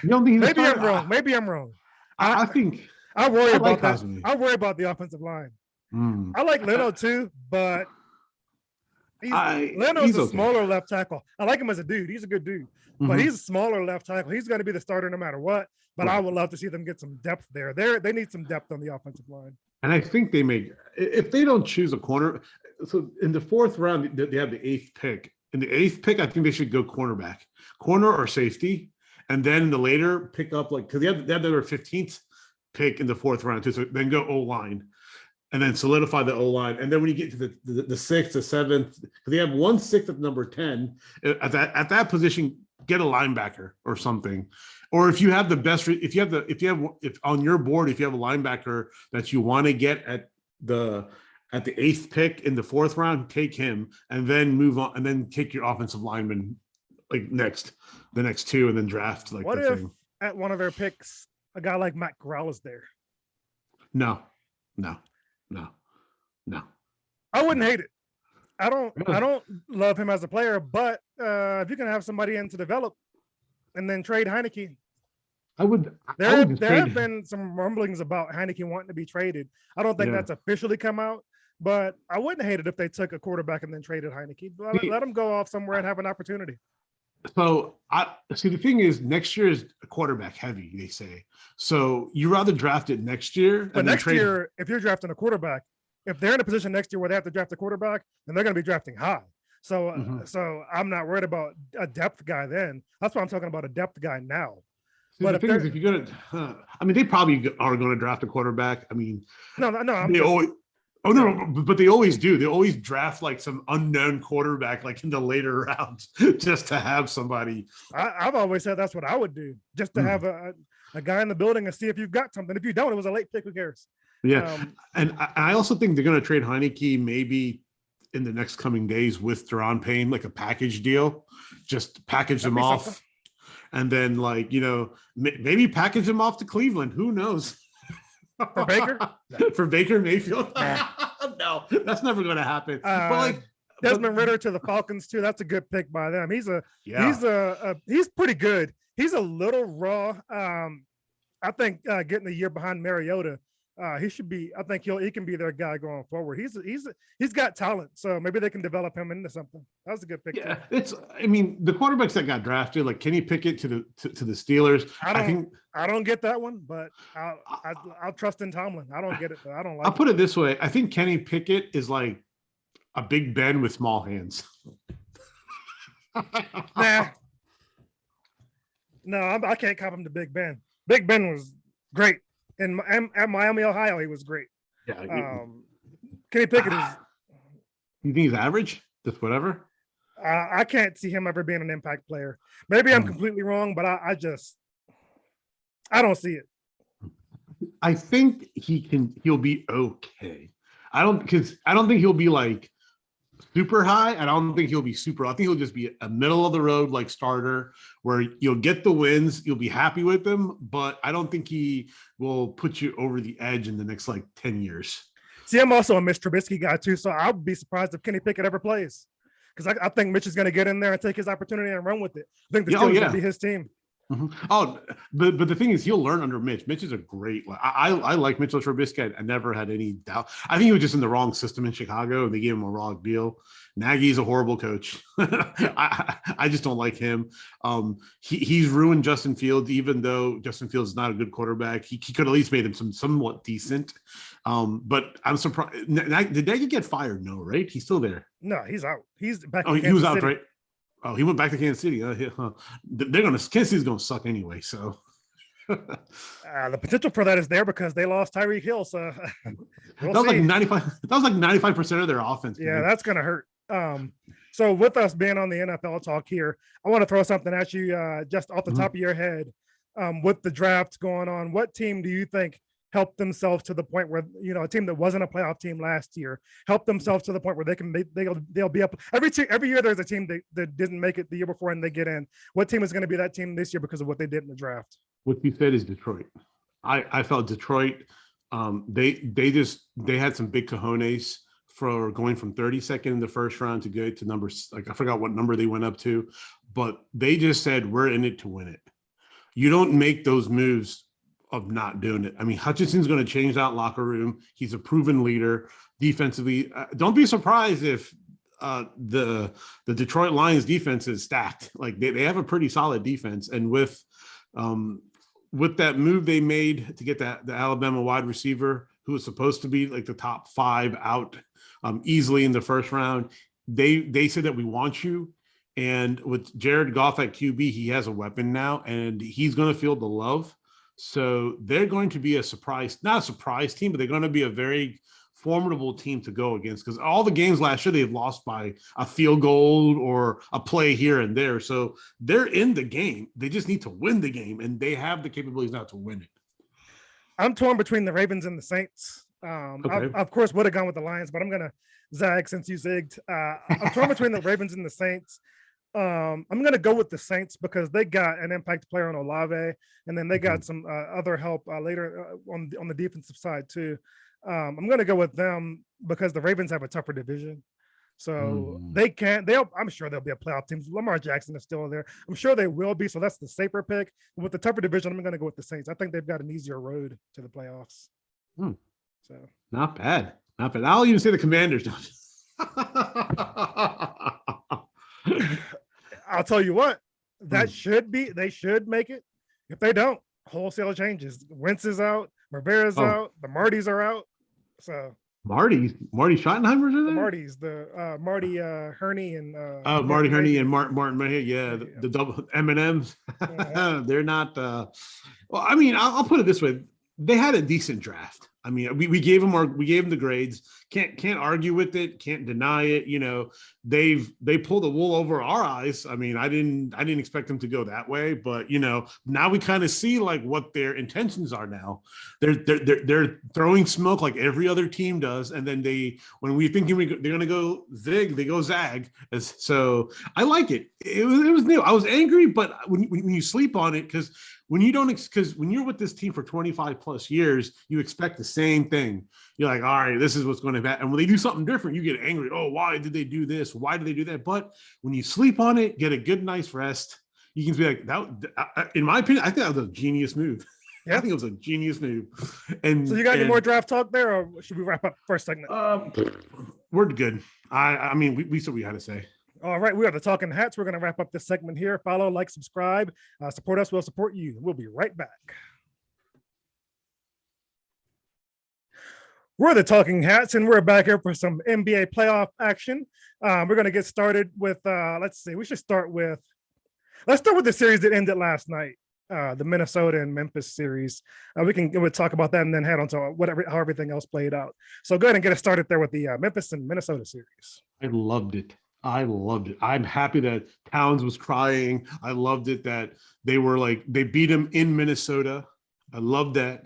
Maybe I'm wrong. I worry about that. I worry about the offensive line. I like Leno too, but Leno's a smaller left tackle. I like him as a dude. He's a good dude, but he's a smaller left tackle. He's going to be the starter no matter what. But I would love to see them get some depth there. They need some depth on the offensive line. And I think if they don't choose a corner. So in the 4th round, they have the 8th pick. In the 8th pick, I think they should go corner or safety, and then in the later pick up because they have their 15th pick in the 4th round too. So then go O-line, and then solidify the O-line. And then when you get to the 6th, the 7th, because they have 1/6 of number 10 at that position. get a linebacker or something. Or if you have the best, if on your board, if you have a linebacker that you want to get at the 8th pick in the 4th round, take him and then move on, and then take your offensive lineman like the next 2, and then draft like what the if thing. at one of their picks, a guy like Matt Corral is there? No. I wouldn't hate it. I don't love him as a player, but if you can have somebody in to develop and then trade Heineke. There have been some rumblings about Heineke wanting to be traded. I don't think that's officially come out, but I wouldn't hate it if they took a quarterback and then traded Heineke. Let him go off somewhere and have an opportunity. So the thing is, next year is quarterback heavy, they say. So you rather draft it next year. But next year, if you're drafting a quarterback, if they're in a position next year where they have to draft a quarterback, then they're going to be drafting high. So, so I'm not worried about a depth guy then. That's why I'm talking about a depth guy now. But the thing is, if you're going to, they probably are going to draft a quarterback. But they always do. They always draft like some unknown quarterback, like in the later rounds, just to have somebody. I've always said that's what I would do, just to have a guy in the building and see if you've got something. If you don't, it was a late pick. Who cares? Yeah, and I also think they're going to trade Heineke maybe in the next coming days with Deron Payne, like a package deal, just package them off. Something. And then, maybe package them off to Cleveland. Who knows? For Baker? For Baker Mayfield? No, that's never going to happen. Desmond Ritter to the Falcons too. That's a good pick by them. He's pretty good. He's a little raw. I think getting a year behind Mariota, he should be. I think he can be their guy going forward. He's got talent, so maybe they can develop him into something. That was a good pick. Yeah, the quarterbacks that got drafted, like Kenny Pickett to the Steelers. I don't get that one, but I'll trust in Tomlin. I don't get it. I don't like. I'll put it this way: I think Kenny Pickett is like a Big Ben with small hands. Nah. No, I can't cop him to Big Ben. Big Ben was great. And at Miami, Ohio, he was great. Yeah. Kenny Pickett is. You think he's average? Just whatever? I can't see him ever being an impact player. Maybe I'm completely wrong, but I don't see it. I think he'll be okay. I don't think he'll be like super high. I don't think he'll be super. I think he'll just be a middle of the road like starter where you'll get the wins. You'll be happy with them, but I don't think he will put you over the edge in the next 10 years. See, I'm also a Mitch Trubisky guy too, so I'll be surprised if Kenny Pickett ever plays because I think Mitch is going to get in there and take his opportunity and run with it. I think the Steelers will be his team. Mm-hmm. Oh, but the thing is, he'll learn under Mitch. Mitch is a great. I like Mitchell Trubisky. I never had any doubt. I think he was just in the wrong system in Chicago, and they gave him a raw deal. Nagy's a horrible coach. I just don't like him. He's ruined Justin Fields, even though Justin Fields is not a good quarterback. He could at least made him somewhat decent. But I'm surprised. Did Nagy get fired? No, right? He's still there. No, he's out. He's back. Oh, he was out, right? Oh, he went back to Kansas City. Kansas City's going to suck anyway. So the potential for that is there because they lost Tyreek Hill. So that was like 95. That was like 95% of their offense. Yeah, that's going to hurt. So with us being on the NFL talk here, I want to throw something at you just off the top of your head. With the draft going on, what team do you think helped themselves to the point where a team that wasn't a playoff team last year helped themselves to the point where they'll be up every year? There's a team that didn't make it the year before and they get in. What team is going to be that team this year because of what they did in the draft? What you said is Detroit. I felt Detroit. They had some big cojones for going from 32nd in the first round to get to numbers. Like I forgot what number they went up to, but they just said we're in it to win it. You don't make those moves of not doing it. I mean, Hutchinson's going to change that locker room. He's a proven leader defensively. Don't be surprised if the Detroit Lions defense is stacked. Like they have a pretty solid defense. And with that move they made to get the Alabama wide receiver, who was supposed to be like the top 5 out easily in the first round, they said that we want you. And with Jared Goff at QB, he has a weapon now, and he's going to feel the love. So they're going to be not a surprise team, but they're going to be a very formidable team to go against because all the games last year they've lost by a field goal or a play here and there. So they're in the game. They just need to win the game, and they have the capabilities now to win it. I'm torn between the Ravens and the Saints. Okay. I, of course, would have gone with the Lions, but I'm going to zag since you zigged. I'm torn between the Ravens and the Saints. I'm going to go with the Saints because they got an impact player on Olave, and then they got some other help later on the defensive side too. I'm going to go with them because the Ravens have a tougher division. So I'm sure they'll be a playoff team. Lamar Jackson is still there. I'm sure they will be. So that's the safer pick. With the tougher division, I'm going to go with the Saints. I think they've got an easier road to the playoffs. So not bad. Not bad. I'll even say the Commanders. I'll tell you what, they should make it. If they don't, wholesale changes. Wentz is out, Rivera's out, the Martys are out. So Marty Schottenheimer's in there? Marty Herney and Marty Herney and Martin the double M&Ms. They're not well, I mean, I'll put it this way. They had a decent draft. I mean, we gave them the grades. Can't argue with it. Can't deny it. You know, they pulled the wool over our eyes. I mean, I didn't expect them to go that way, but you know, now we kind of see like what their intentions are now. They're throwing smoke like every other team does, and then when we think they're gonna go zig, they go zag. So I like it. It was new. I was angry, but when you sleep on it, because when you're with this team for 25 plus years, you expect the same thing. You're like, all right, this is what's going to happen. And when they do something different, you get angry. Oh, why did they do this? Why did they do that? But when you sleep on it, get a good, nice rest, you can be like, that. In my opinion, I think that was a genius move. Yeah. I think it was a genius move. And so you got any more draft talk there, or should we wrap up first segment? We're good. I mean, we said we had to say. All right, we are the Talking Hats. We're going to wrap up this segment here. Follow, like, subscribe, support us. We'll support you. We'll be right back. We're the Talking Hats, and we're back here for some NBA playoff action. We're going to get started with, let's see, let's start with the series that ended last night, the Minnesota and Memphis series. We'll talk about that and then head on to how everything else played out. So go ahead and get us started there with the Memphis and Minnesota series. I loved it. I'm happy that Towns was crying. I loved it that they beat him in Minnesota. I loved that.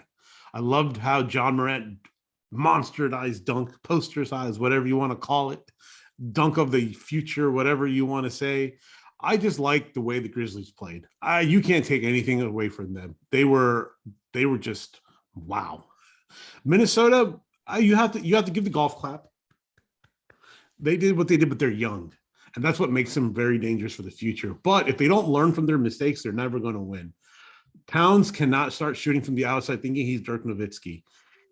I loved how John Morant monsterized dunk, poster size, whatever you want to call it, dunk of the future, whatever you want to say. I just like the way the Grizzlies played. You can't take anything away from them. They were just wow. Minnesota, you have to give the golf clap. They did what they did, but they're young. And that's what makes them very dangerous for the future. But if they don't learn from their mistakes, they're never going to win. Towns cannot start shooting from the outside thinking he's Dirk Nowitzki.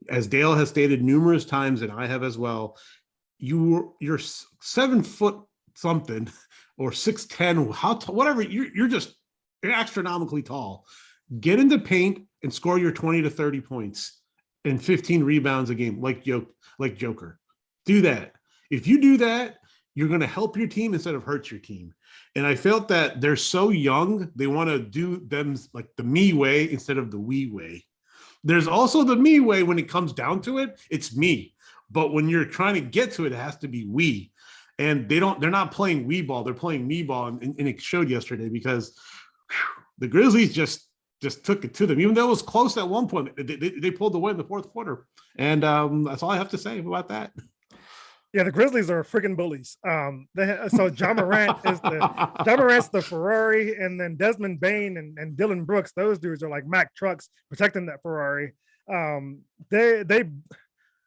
As Dale has stated numerous times, and I have as well, you're 7 foot something or 6'10", whatever, you're astronomically tall. Get in the paint and score your 20 to 30 points and 15 rebounds a game like Joker. Do that. If you do that, you're going to help your team instead of hurt your team. And I felt that they're so young, they want to do them like the me way instead of the we way. There's also the me way when it comes down to it, it's me. But when you're trying to get to it, it has to be we. And they're not playing we ball, they're playing me ball. And it showed yesterday because the Grizzlies just took it to them. Even though it was close at one point, they pulled away in the fourth quarter. And that's all I have to say about that. Yeah, the Grizzlies are freaking bullies. So John Morant's the Ferrari, and then Desmond Bain and Dylan Brooks, those dudes are like Mack trucks protecting that Ferrari.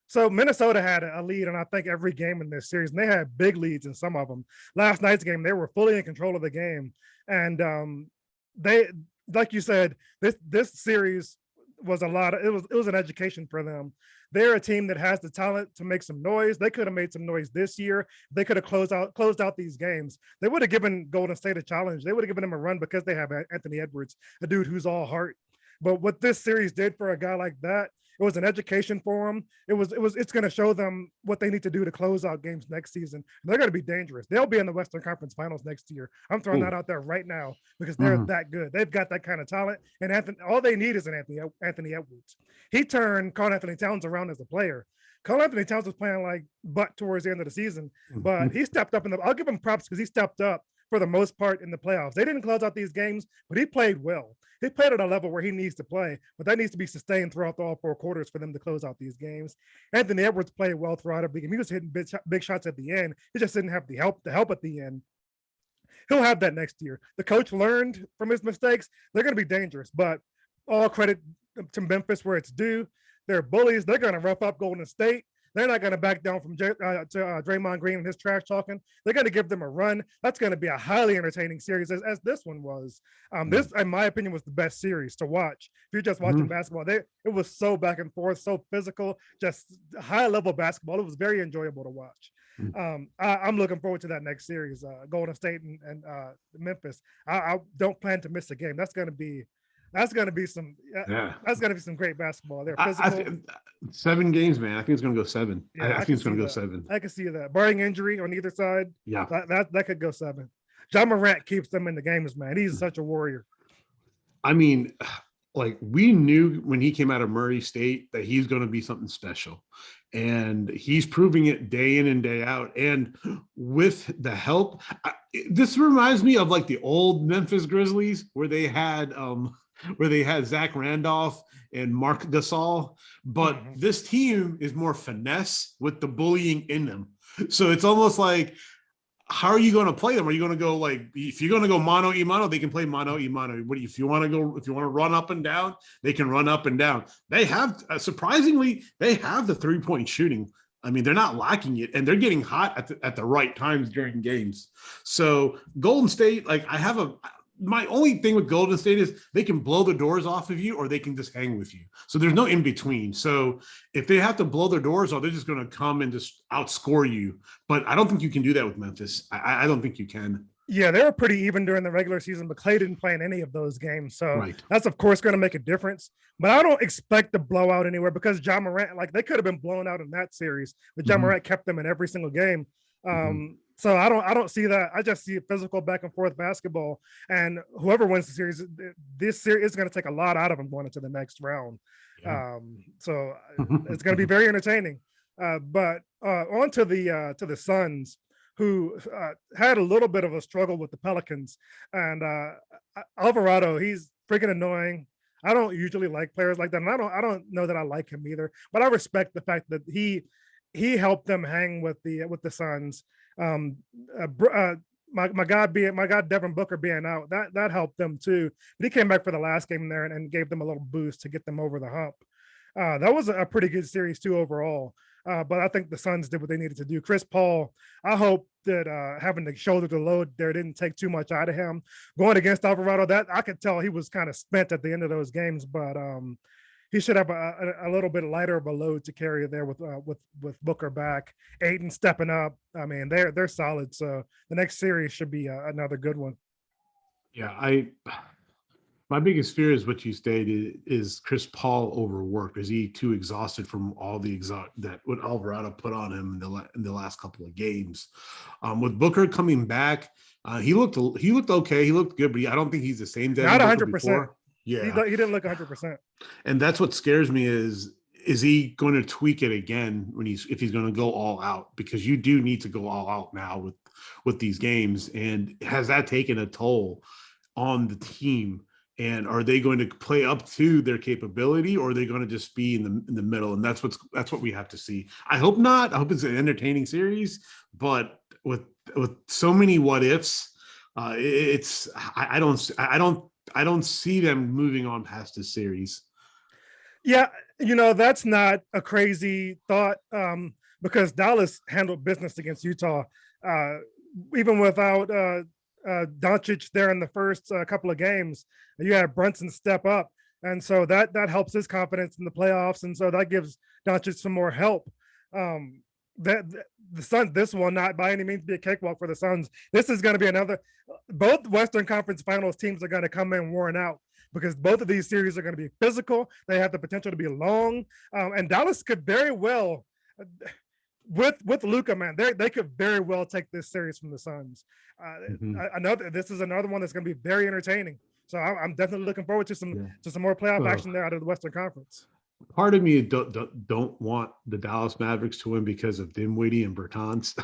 So Minnesota had a lead in I think every game in this series, and they had big leads in some of them. Last night's game, they were fully in control of the game, and they, like you said, this series was it was an education for them. They're a team that has the talent to make some noise. They could have made some noise this year. They could have closed out these games. They would have given Golden State a challenge. They would have given them a run because they have Anthony Edwards, a dude who's all heart. But what this series did for a guy like that, it was an education for them. It's going to show them what they need to do to close out games next season. They're going to be dangerous. They'll be in the Western Conference Finals next year. I'm throwing that out there right now because they're that good. They've got that kind of talent. And all they need is an Anthony Edwards. He turned Karl Anthony Towns around as a player. Cole Anthony Towns was playing like butt towards the end of the season, but he stepped up I'll give him props because he stepped up for the most part in the playoffs. They didn't close out these games, but he played well. He played at a level where he needs to play, but that needs to be sustained throughout all 4 quarters for them to close out these games. Anthony Edwards played well throughout every game. He was hitting big shots at the end. He just didn't have the help at the end. He'll have that next year. The coach learned from his mistakes. They're going to be dangerous, but all credit to Memphis where it's due. They're bullies. They're going to rough up Golden State. They're not going to back down from Draymond Green and his trash talking. They're going to give them a run. That's going to be a highly entertaining series, as this one was. This, in my opinion, was the best series to watch. If you're just watching basketball, it was so back and forth, so physical, just high-level basketball. It was very enjoyable to watch. I'm looking forward to that next series, Golden State and Memphis. I don't plan to miss a game. That's going to be some great basketball. They're physical. 7 games, man. I think it's going to go 7. Yeah, I think it's going to go 7. I can see that. Barring injury on either side, yeah, that could go 7. John Morant keeps them in the games, man. He's such a warrior. I mean, like, we knew when he came out of Murray State that he's going to be something special. And he's proving it day in and day out. And with the help, this reminds me of like the old Memphis Grizzlies where they had Zach Randolph and Mark Gasol, but this team is more finesse with the bullying in them. So it's almost like, how are you going to play them? Are you going to go like, if you're going to go mano y mano, they can play mano y mano. But if you want to run up and down, they can run up and down. They have, surprisingly, they have the 3-point shooting. I mean, they're not lacking it, and they're getting hot at the right times during games. So Golden State, like, my only thing with Golden State is they can blow the doors off of you or they can just hang with you. So there's no in between. So if they have to blow their doors off, they're just going to come and just outscore you. But I don't think you can do that with Memphis. I don't think you can. Yeah, they were pretty even during the regular season, but Clay didn't play in any of those games. So that's, of course, going to make a difference. But I don't expect to blow out anywhere because John Morant, like, they could have been blown out in that series, but John Morant kept them in every single game. So I don't see that. I just see physical back and forth basketball, and whoever wins the series, this series is going to take a lot out of them going into the next round. So it's going to be very entertaining. But on to the Suns, who had a little bit of a struggle with the Pelicans, and Alvarado, he's freaking annoying. I don't usually like players like that, and I don't know that I like him either. But I respect the fact that he helped them hang with the Suns. My guy Devin Booker being out, that helped them too. But he came back for the last game there and gave them a little boost to get them over the hump. That was a pretty good series too overall. But I think the Suns did what they needed to do. Chris Paul, I hope that having to shoulder the load there didn't take too much out of him. Going against Alvarado, that I could tell he was kind of spent at the end of those games, but he should have a little bit lighter of a load to carry there with Booker back. Ayton stepping up. I mean, they're solid. So the next series should be another good one. Yeah, my biggest fear is what you stated is Chris Paul overworked. Is he too exhausted from all the that what Alvarado put on him in the last couple of games? With Booker coming back, he looked okay. He looked good, but I don't think he's the same. Not 100%. Yeah, he didn't look 100%. And that's what scares me is he going to tweak it again if he's going to go all out? Because you do need to go all out now with these games. And has that taken a toll on the team? And are they going to play up to their capability, or are they going to just be in the middle? And that's what we have to see. I hope not. I hope it's an entertaining series, but with so many what ifs, I don't see them moving on past this series. Yeah, that's not a crazy thought because Dallas handled business against Utah, even without Doncic there in the first couple of games. You had Brunson step up, and so that helps his confidence in the playoffs, and so that gives Doncic some more help. The Suns, this will not by any means be a cakewalk for the Suns. This is going to be both Western Conference Finals teams are going to come in worn out because both of these series are going to be physical. They have the potential to be long, and Dallas could very well, with Luka, man, they could very well take this series from the Suns. This is another one that's going to be very entertaining. So I'm definitely looking forward to some more playoff action there out of the Western Conference. Part of me don't want the Dallas Mavericks to win because of Dinwiddie and Bertans.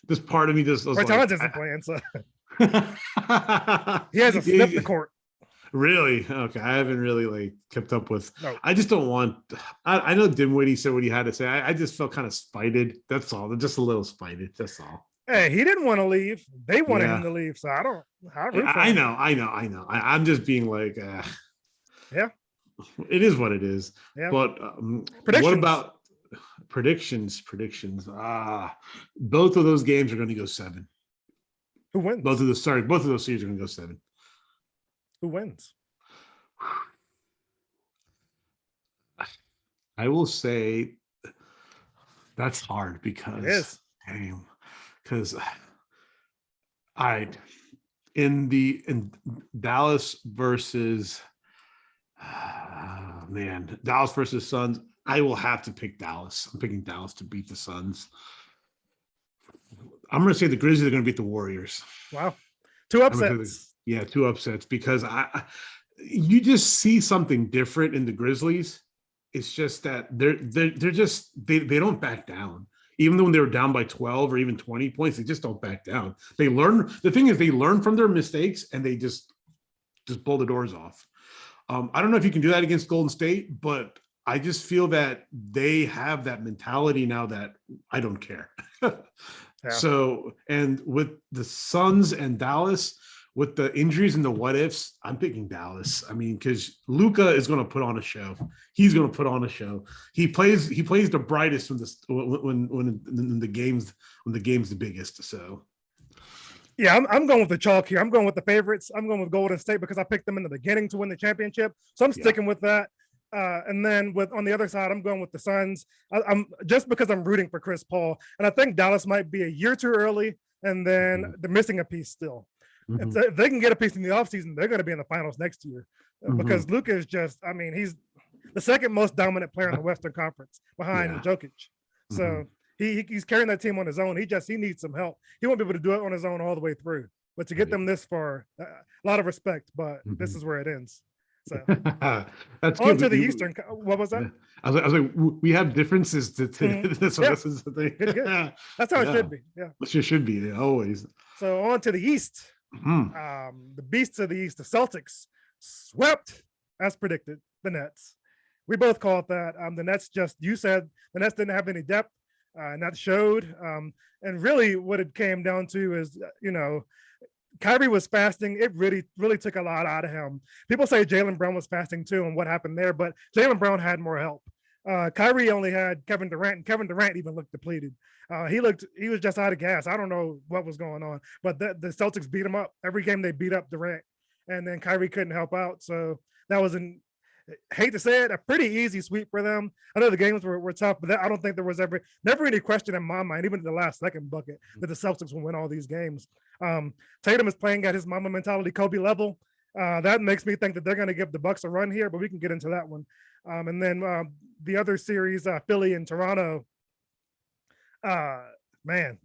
This part of me just was Bertans like, isn't playing, so he hasn't sniffed the court. Really? Okay. I haven't really like kept up with. No. I just don't want. I know Dinwiddie said what he had to say. I just felt kind of spited. That's all. Just a little spited. That's all. Hey, he didn't want to leave. They wanted him to leave, so I don't. I know. I'm just being like, yeah, it is what it is. Yeah. But what about predictions? Both of those games are going to go 7. Who wins? Both of those series are going to go 7. Who wins? I will say that's hard because it is. Damn, because in Dallas versus Dallas versus Suns, I will have to pick Dallas. I'm picking Dallas to beat the Suns. I'm going to say the Grizzlies are going to beat the Warriors. Wow, 2 upsets. Yeah, 2 upsets because you just see something different in the Grizzlies. It's just that they don't back down. Even though when they were down by 12 or even 20 points, they just don't back down. They learn. The thing is, they learn from their mistakes and they just blow the doors off. I don't know if you can do that against Golden State, but I just feel that they have that mentality now that I don't care. Yeah. So, and with the Suns and Dallas, with the injuries and the what ifs, I'm picking Dallas. I mean, because Luka is going to put on a show. He's going to put on a show. He plays the brightest when the game's the biggest. So, yeah, I'm going with the chalk here. I'm going with the favorites. I'm going with Golden State because I picked them in the beginning to win the championship. So I'm sticking with that. And then on the other side, I'm going with the Suns. I'm just because I'm rooting for Chris Paul, and I think Dallas might be a year too early, and then they're missing a piece still. Mm-hmm. If they can get a piece in the offseason, they're going to be in the finals next year because Luka is just, I mean, he's the second most dominant player in the Western Conference behind Jokic. So he's carrying that team on his own. He needs some help. He won't be able to do it on his own all the way through. But to get them this far, a lot of respect, but this is where it ends. So that's on to the Eastern. What was that? I was like, we have differences so this is the thing. Good. That's how it should be. Yeah, it should be always. So on to the East. The beasts of the East, the Celtics, swept as predicted the Nets. We both called that. The Nets you said the Nets didn't have any depth, and that showed. And really, what it came down to is, Kyrie was fasting. It really took a lot out of him. People say Jaylen Brown was fasting too, and what happened there, but Jaylen Brown had more help. Kyrie only had Kevin Durant, and Kevin Durant even looked depleted. He was just out of gas. I don't know what was going on, but the Celtics beat him up. Every game they beat up Durant, and then Kyrie couldn't help out. So that was hate to say it, a pretty easy sweep for them. I know the games were tough, but I don't think there was never any question in my mind, even in the last second bucket, that the Celtics will win all these games. Tatum is playing at his mama mentality, Kobe level. That makes me think that they're going to give the Bucks a run here, but we can get into that one. And then the other series, Philly and Toronto. Man,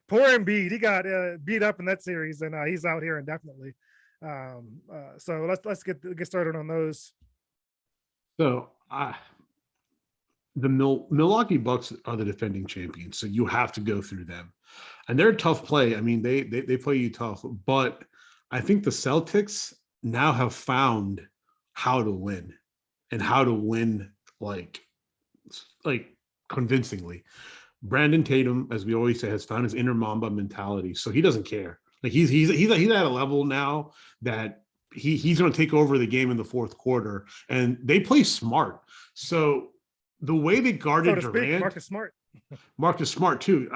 poor Embiid. He got beat up in that series, and he's out here indefinitely. So let's get started on those. So the Milwaukee Bucks are the defending champions, so you have to go through them, and they're a tough play. I mean, they play you tough, but I think the Celtics now have found how to win, and how to win like convincingly. Brandon Tatum, as we always say, has found his inner Mamba mentality, so he doesn't care. Like he's at a level now that he's going to take over the game in the fourth quarter, and they play smart. So the way they guarded Durant, Marcus Smart too.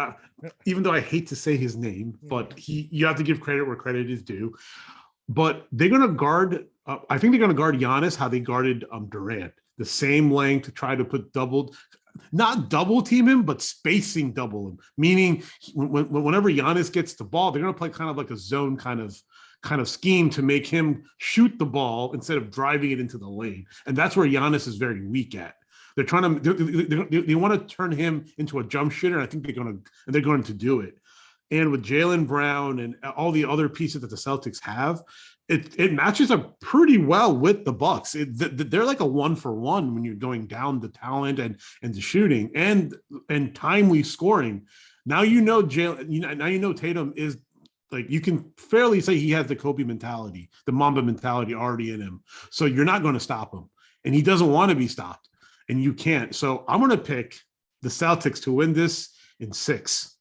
Even though I hate to say his name, but you have to give credit where credit is due. But they're going to guard. I think they're going to guard Giannis how they guarded Durant, the same length to try to put not double team him, but spacing double him. Meaning, whenever Giannis gets the ball, they're going to play kind of like a zone kind of scheme to make him shoot the ball instead of driving it into the lane. And that's where Giannis is very weak at. They're trying to they want to turn him into a jump shooter. And I think they're going to do it. and with Jaylen Brown and all the other pieces that the Celtics have, it matches up pretty well with the Bucks. They're like a 1-for-1 when you're going down the talent and the shooting and timely scoring. Now Tatum is like, you can fairly say he has the Kobe mentality, the Mamba mentality already in him. So you're not going to stop him, and he doesn't want to be stopped, and you can't. So I'm going to pick the Celtics to win this in 6.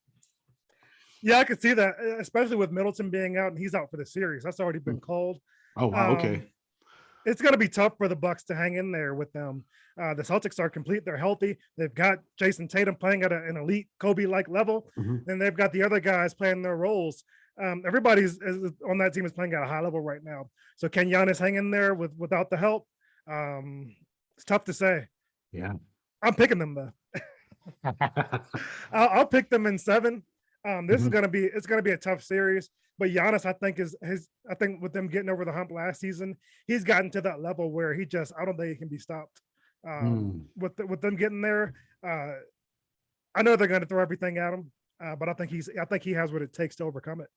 Yeah, I could see that, especially with Middleton being out, and he's out for the series. That's already been called. Oh, wow. Okay. It's going to be tough for the Bucks to hang in there with them. The Celtics are complete. They're healthy. They've got Jason Tatum playing at an elite Kobe-like level. And they've got the other guys playing their roles. Everybody's on that team is playing at a high level right now. So can Giannis hang in there without the help? It's tough to say. Yeah. I'm picking them, though. I'll pick them in 7. This is gonna be a tough series, but Giannis, I think with them getting over the hump last season, he's gotten to that level where I don't think he can be stopped. With them getting there, I know they're gonna throw everything at him, but I think he has what it takes to overcome it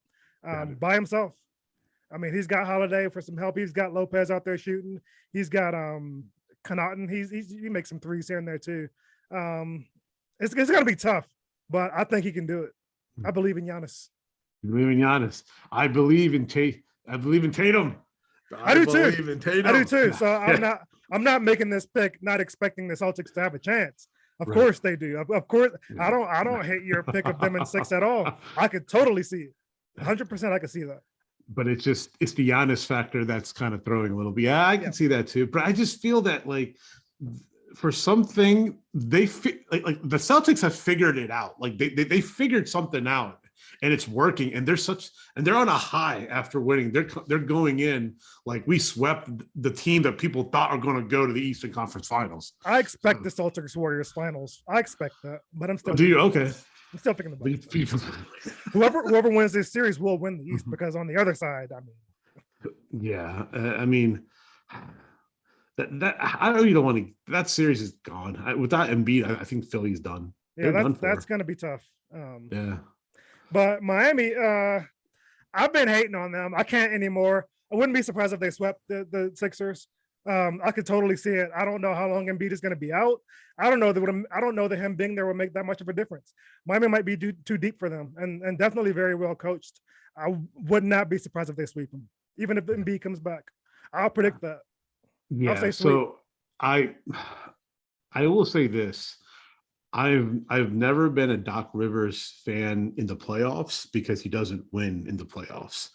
by himself. I mean, he's got Holiday for some help. He's got Lopez out there shooting. He's got Connaughton. He makes some threes here and there too. It's gonna be tough, but I think he can do it. I believe in Giannis. You believe in Giannis. I believe in Tatum. I do too. In Tatum. I do too. So I'm not making this pick not expecting the Celtics to have a chance. Of course they do. Of course, I don't hate your pick of them in 6 at all. I could totally see it. 100% I could see that. But it's the Giannis factor that's kind of throwing a little bit. Yeah, I can see that too. But I just feel that, like, for something, they like the Celtics have figured it out. Like they figured something out, and it's working. And they're on a high after winning. They're going in like, we swept the team that people thought are going to go to the Eastern Conference Finals. I expect the Celtics Warriors Finals. I expect that, but I'm still. Do you? Okay. I'm still picking the Bucks. Whoever wins this series will win the East, because on the other side, I mean. Yeah, I mean. That I really don't want to. That series is gone. Without Embiid, I think Philly's done. Yeah, that's going to be tough. Yeah, but Miami, I've been hating on them. I can't anymore. I wouldn't be surprised if they swept the Sixers. I could totally see it. I don't know how long Embiid is going to be out. I don't know that him being there will make that much of a difference. Miami might be too deep for them, and definitely very well coached. I would not be surprised if they sweep them, even if Embiid comes back. I'll predict that. Yeah. So I will say this. I've never been a Doc Rivers fan in the playoffs, because he doesn't win in the playoffs.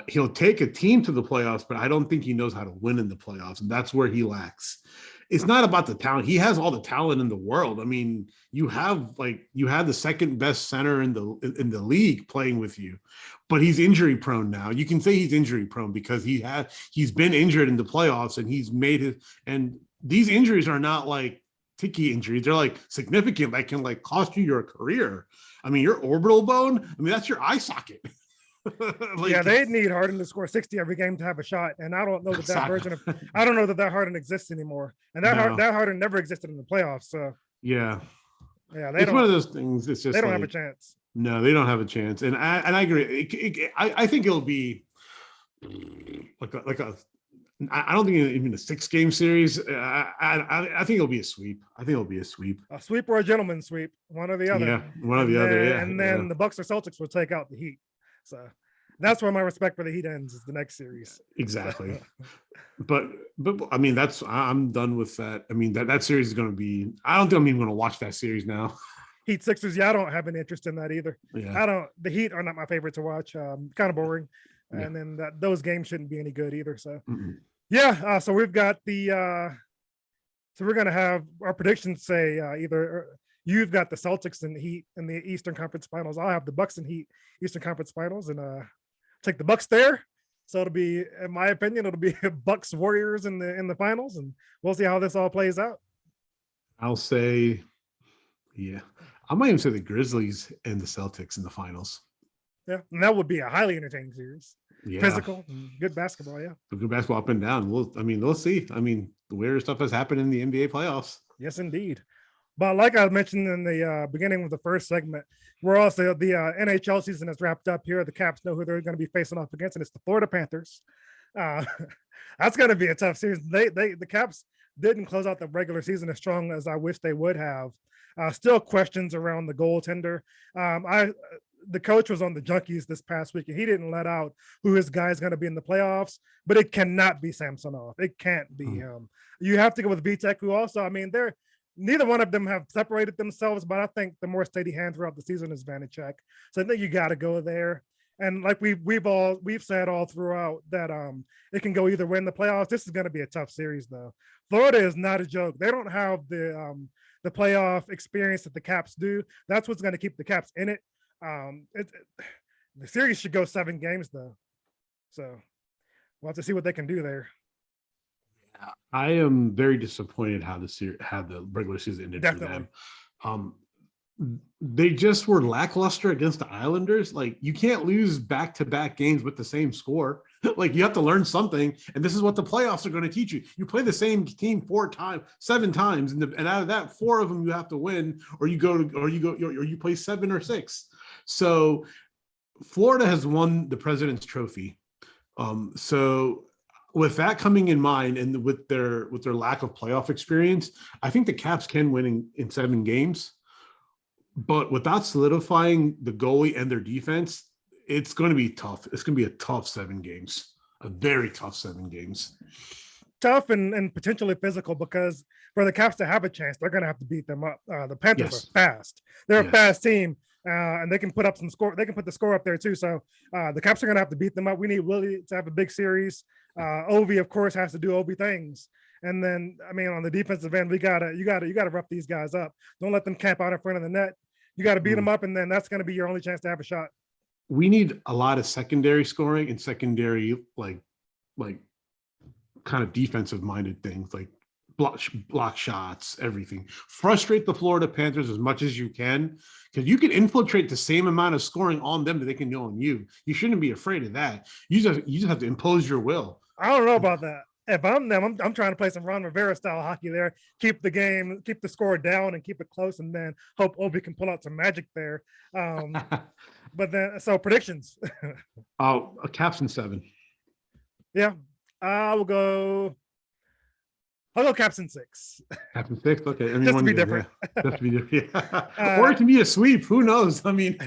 He'll take a team to the playoffs, but I don't think he knows how to win in the playoffs, and that's where he lacks. It's not about the talent. He has all the talent in the world. I mean, you have the second best center in the league playing with you, but he's injury prone now. You can say he's injury prone because he's been injured in the playoffs, and and these injuries are not like ticky injuries. They're like significant. That can like cost you your career. I mean, your orbital bone, I mean, that's your eye socket. Yeah, they need Harden to score 60 every game to have a shot, and I don't know that Harden exists anymore, and that Harden never existed in the playoffs. So yeah, it's one of those things. It's just they don't have a chance. No, they don't have a chance, and I agree. I think it'll be like a. I don't think even a 6-game series. I think it'll be a sweep. A sweep or a gentleman's sweep, one or the other. Yeah, one or the other. Yeah, and then the Bucks or Celtics will take out the Heat. So that's where my respect for the Heat ends, is the next series. Exactly. but I mean, I'm done with that. I mean, that series is going to be. I don't think I'm even going to watch that series now. Heat Sixers. Yeah, I don't have any interest in that either. Yeah. The Heat are not my favorite to watch. Kind of boring. And then those games shouldn't be any good either. So yeah. So we've got so we're gonna have our predictions say either you've got the Celtics and the Heat in the Eastern Conference Finals. I'll have the Bucks and Heat Eastern Conference Finals, and take the Bucks there. So it'll be, in my opinion, it'll be Bucks Warriors in the finals, and we'll see how this all plays out. I'll say, yeah, I might even say the Grizzlies and the Celtics in the finals. Yeah, and that would be a highly entertaining series. Yeah. Physical, and good basketball. Yeah, good basketball up and down. We'll see. I mean, the weird stuff has happened in the NBA playoffs. Yes, indeed. But like I mentioned in the beginning of the first segment, we're also the NHL season is wrapped up here. The Caps know who they're going to be facing off against, and it's the Florida Panthers. Uh, that's going to be a tough series. The Caps didn't close out the regular season as strong as I wish they would have. Still questions around the goaltender. The coach was on the Junkies this past week, and he didn't let out who his guy is going to be in the playoffs, but it cannot be Samsonov. It can't be him. You have to go with Vitek, who also, I mean, neither one of them have separated themselves, but I think the more steady hand throughout the season is Vanacek. So I think you got to go there. And like we've said all throughout that it can go either way in the playoffs. This is going to be a tough series, though. Florida is not a joke. They don't have the playoff experience that the Caps do. That's what's going to keep the Caps in it. The series should go 7 games, though. So we'll have to see what they can do there. I am very disappointed how the regular season ended Definitely. for them. They just were lackluster against the Islanders. Like, you can't lose back-to-back games with the same score. Like, you have to learn something, and this is what the playoffs are going to teach you. You play the same team 7 times, and out of that, 4 of them you have to win, or you play 7 or 6. So Florida has won the President's Trophy. So with that coming in mind, and with their lack of playoff experience, I think the Caps can win in 7 games. But without solidifying the goalie and their defense, it's going to be tough. It's going to be a tough 7 games, a very tough 7 games. Tough and potentially physical, because for the Caps to have a chance, they're going to have to beat them up. The Panthers are fast. They're a fast team, and they can put up some score. They can put the score up there too. So the Caps are going to have to beat them up. We need Willie to have a big series. Ovi, of course, has to do Ovi things. And then, I mean, on the defensive end, you gotta rough these guys up. Don't let them camp out in front of the net. You got to beat them up, and then that's going to be your only chance to have a shot. We need a lot of secondary scoring and secondary, like kind of defensive minded things, like block shots, everything. Frustrate the Florida Panthers as much as you can, because you can infiltrate the same amount of scoring on them that they can do on you. You shouldn't be afraid of that. You just have to impose your will. I don't know about that. If I'm them, I'm trying to play some Ron Rivera style hockey there. Keep the score down and keep it close, and then hope Obi can pull out some magic there. But then, so predictions. A Caps in 7. Yeah, I'll go Caps in 6. Caps in 6. Okay, I mean, just to be different. Yeah. Just to be different. Yeah. Or it can be a sweep. Who knows? I mean,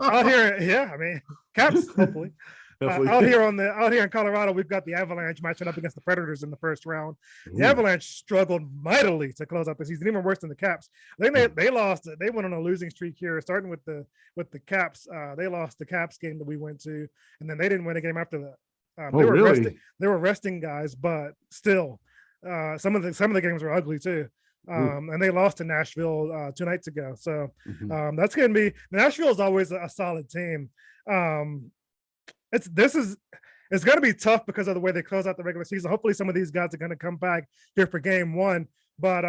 out here, yeah. I mean, Caps hopefully. Out here in Colorado, we've got the Avalanche matching up against the Predators in the first round. The Avalanche struggled mightily to close out the season, even worse than the Caps. I think they lost. They went on a losing streak here, starting with the Caps. They lost the Caps game that we went to, and then they didn't win a game after that. They were resting guys, but still, some of the games were ugly too. And they lost to Nashville 2 nights ago. So that's going to be – Nashville is always a solid team. It's going to be tough because of the way they close out the regular season. Hopefully some of these guys are going to come back here for game 1. But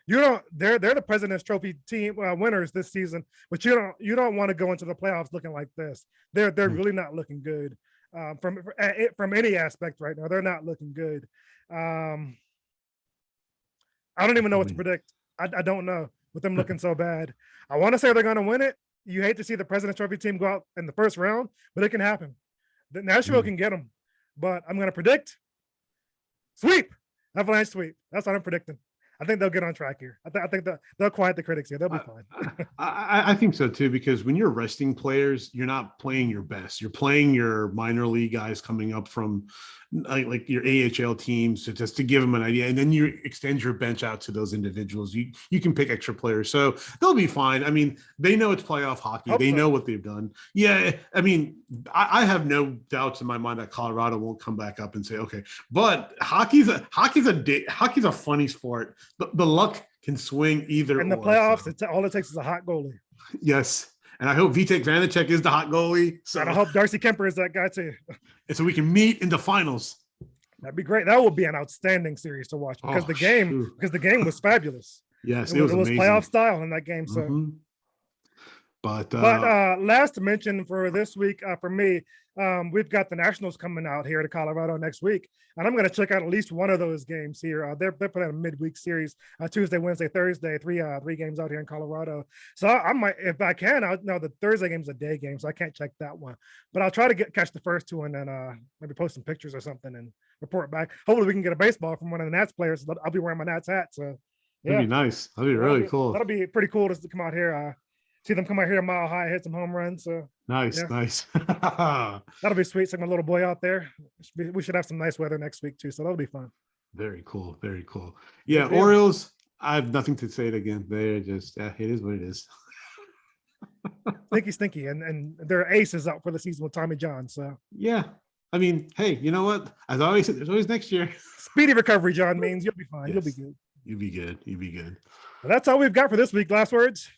they're the President's Trophy team winners this season, but you don't want to go into the playoffs looking like this. They're really not looking good from any aspect right now. They're not looking good. I don't even know what to predict. I don't know with them looking so bad. I want to say they're going to win it. You hate to see the President's Trophy team go out in the first round, but it can happen. The Nashville can get them, but I'm going to predict sweep. Avalanche sweep. That's what I'm predicting. I think they'll get on track here. I think they'll quiet the critics here. They'll be fine. I think so too, because when you're resting players, you're not playing your best. You're playing your minor league guys coming up from like your AHL teams just to give them an idea, and then you extend your bench out to those individuals. You can pick extra players, so they'll be fine. I mean, they know it's playoff hockey. They know what they've done. Yeah, I mean, I have no doubts in my mind that Colorado won't come back up and say, okay, but hockey's a funny sport. The luck can swing either. In the playoffs, all it takes is a hot goalie. Yes. And I hope Vitek Vanacek is the hot goalie. And I hope Darcy Kemper is that guy too. And so we can meet in the finals. That'd be great. That would be an outstanding series to watch because the game was fabulous. Yes, it was amazing. playoff style in that game. So But last to mention for this week, for me, we've got the Nationals coming out here to Colorado next week, and I'm going to check out at least one of those games here. They're playing a midweek series, Tuesday, Wednesday, Thursday, three games out here in Colorado. So I might, if I can, the Thursday game's a day game, so I can't check that one. But I'll try to catch the first two and then maybe post some pictures or something and report back. Hopefully, we can get a baseball from one of the Nats players. I'll be wearing my Nats hat, so yeah, that'd be nice. That'd be really cool. That'll be pretty cool to come out here. See them come out here a mile high, hit some home runs. So nice. That'll be sweet. Seeing my little boy out there. We should have some nice weather next week too, so that'll be fun. Very cool. Yeah, Orioles. I have nothing to say it again. They're just it is what it is. Stinky, and their ace is out for the season with Tommy John. So yeah, I mean, hey, you know what? As I always said, there's always next year. Speedy recovery, John means you'll be fine. Yes. You'll be good. You'll be good. Well, that's all we've got for this week. Last words.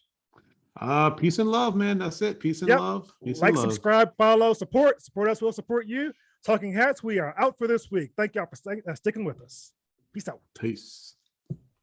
Peace and love, man. That's it. Peace and love. Like, subscribe, follow, support us. We'll support you. Talking Hats, we are out for this week. Thank y'all for sticking with us. Peace out. Peace.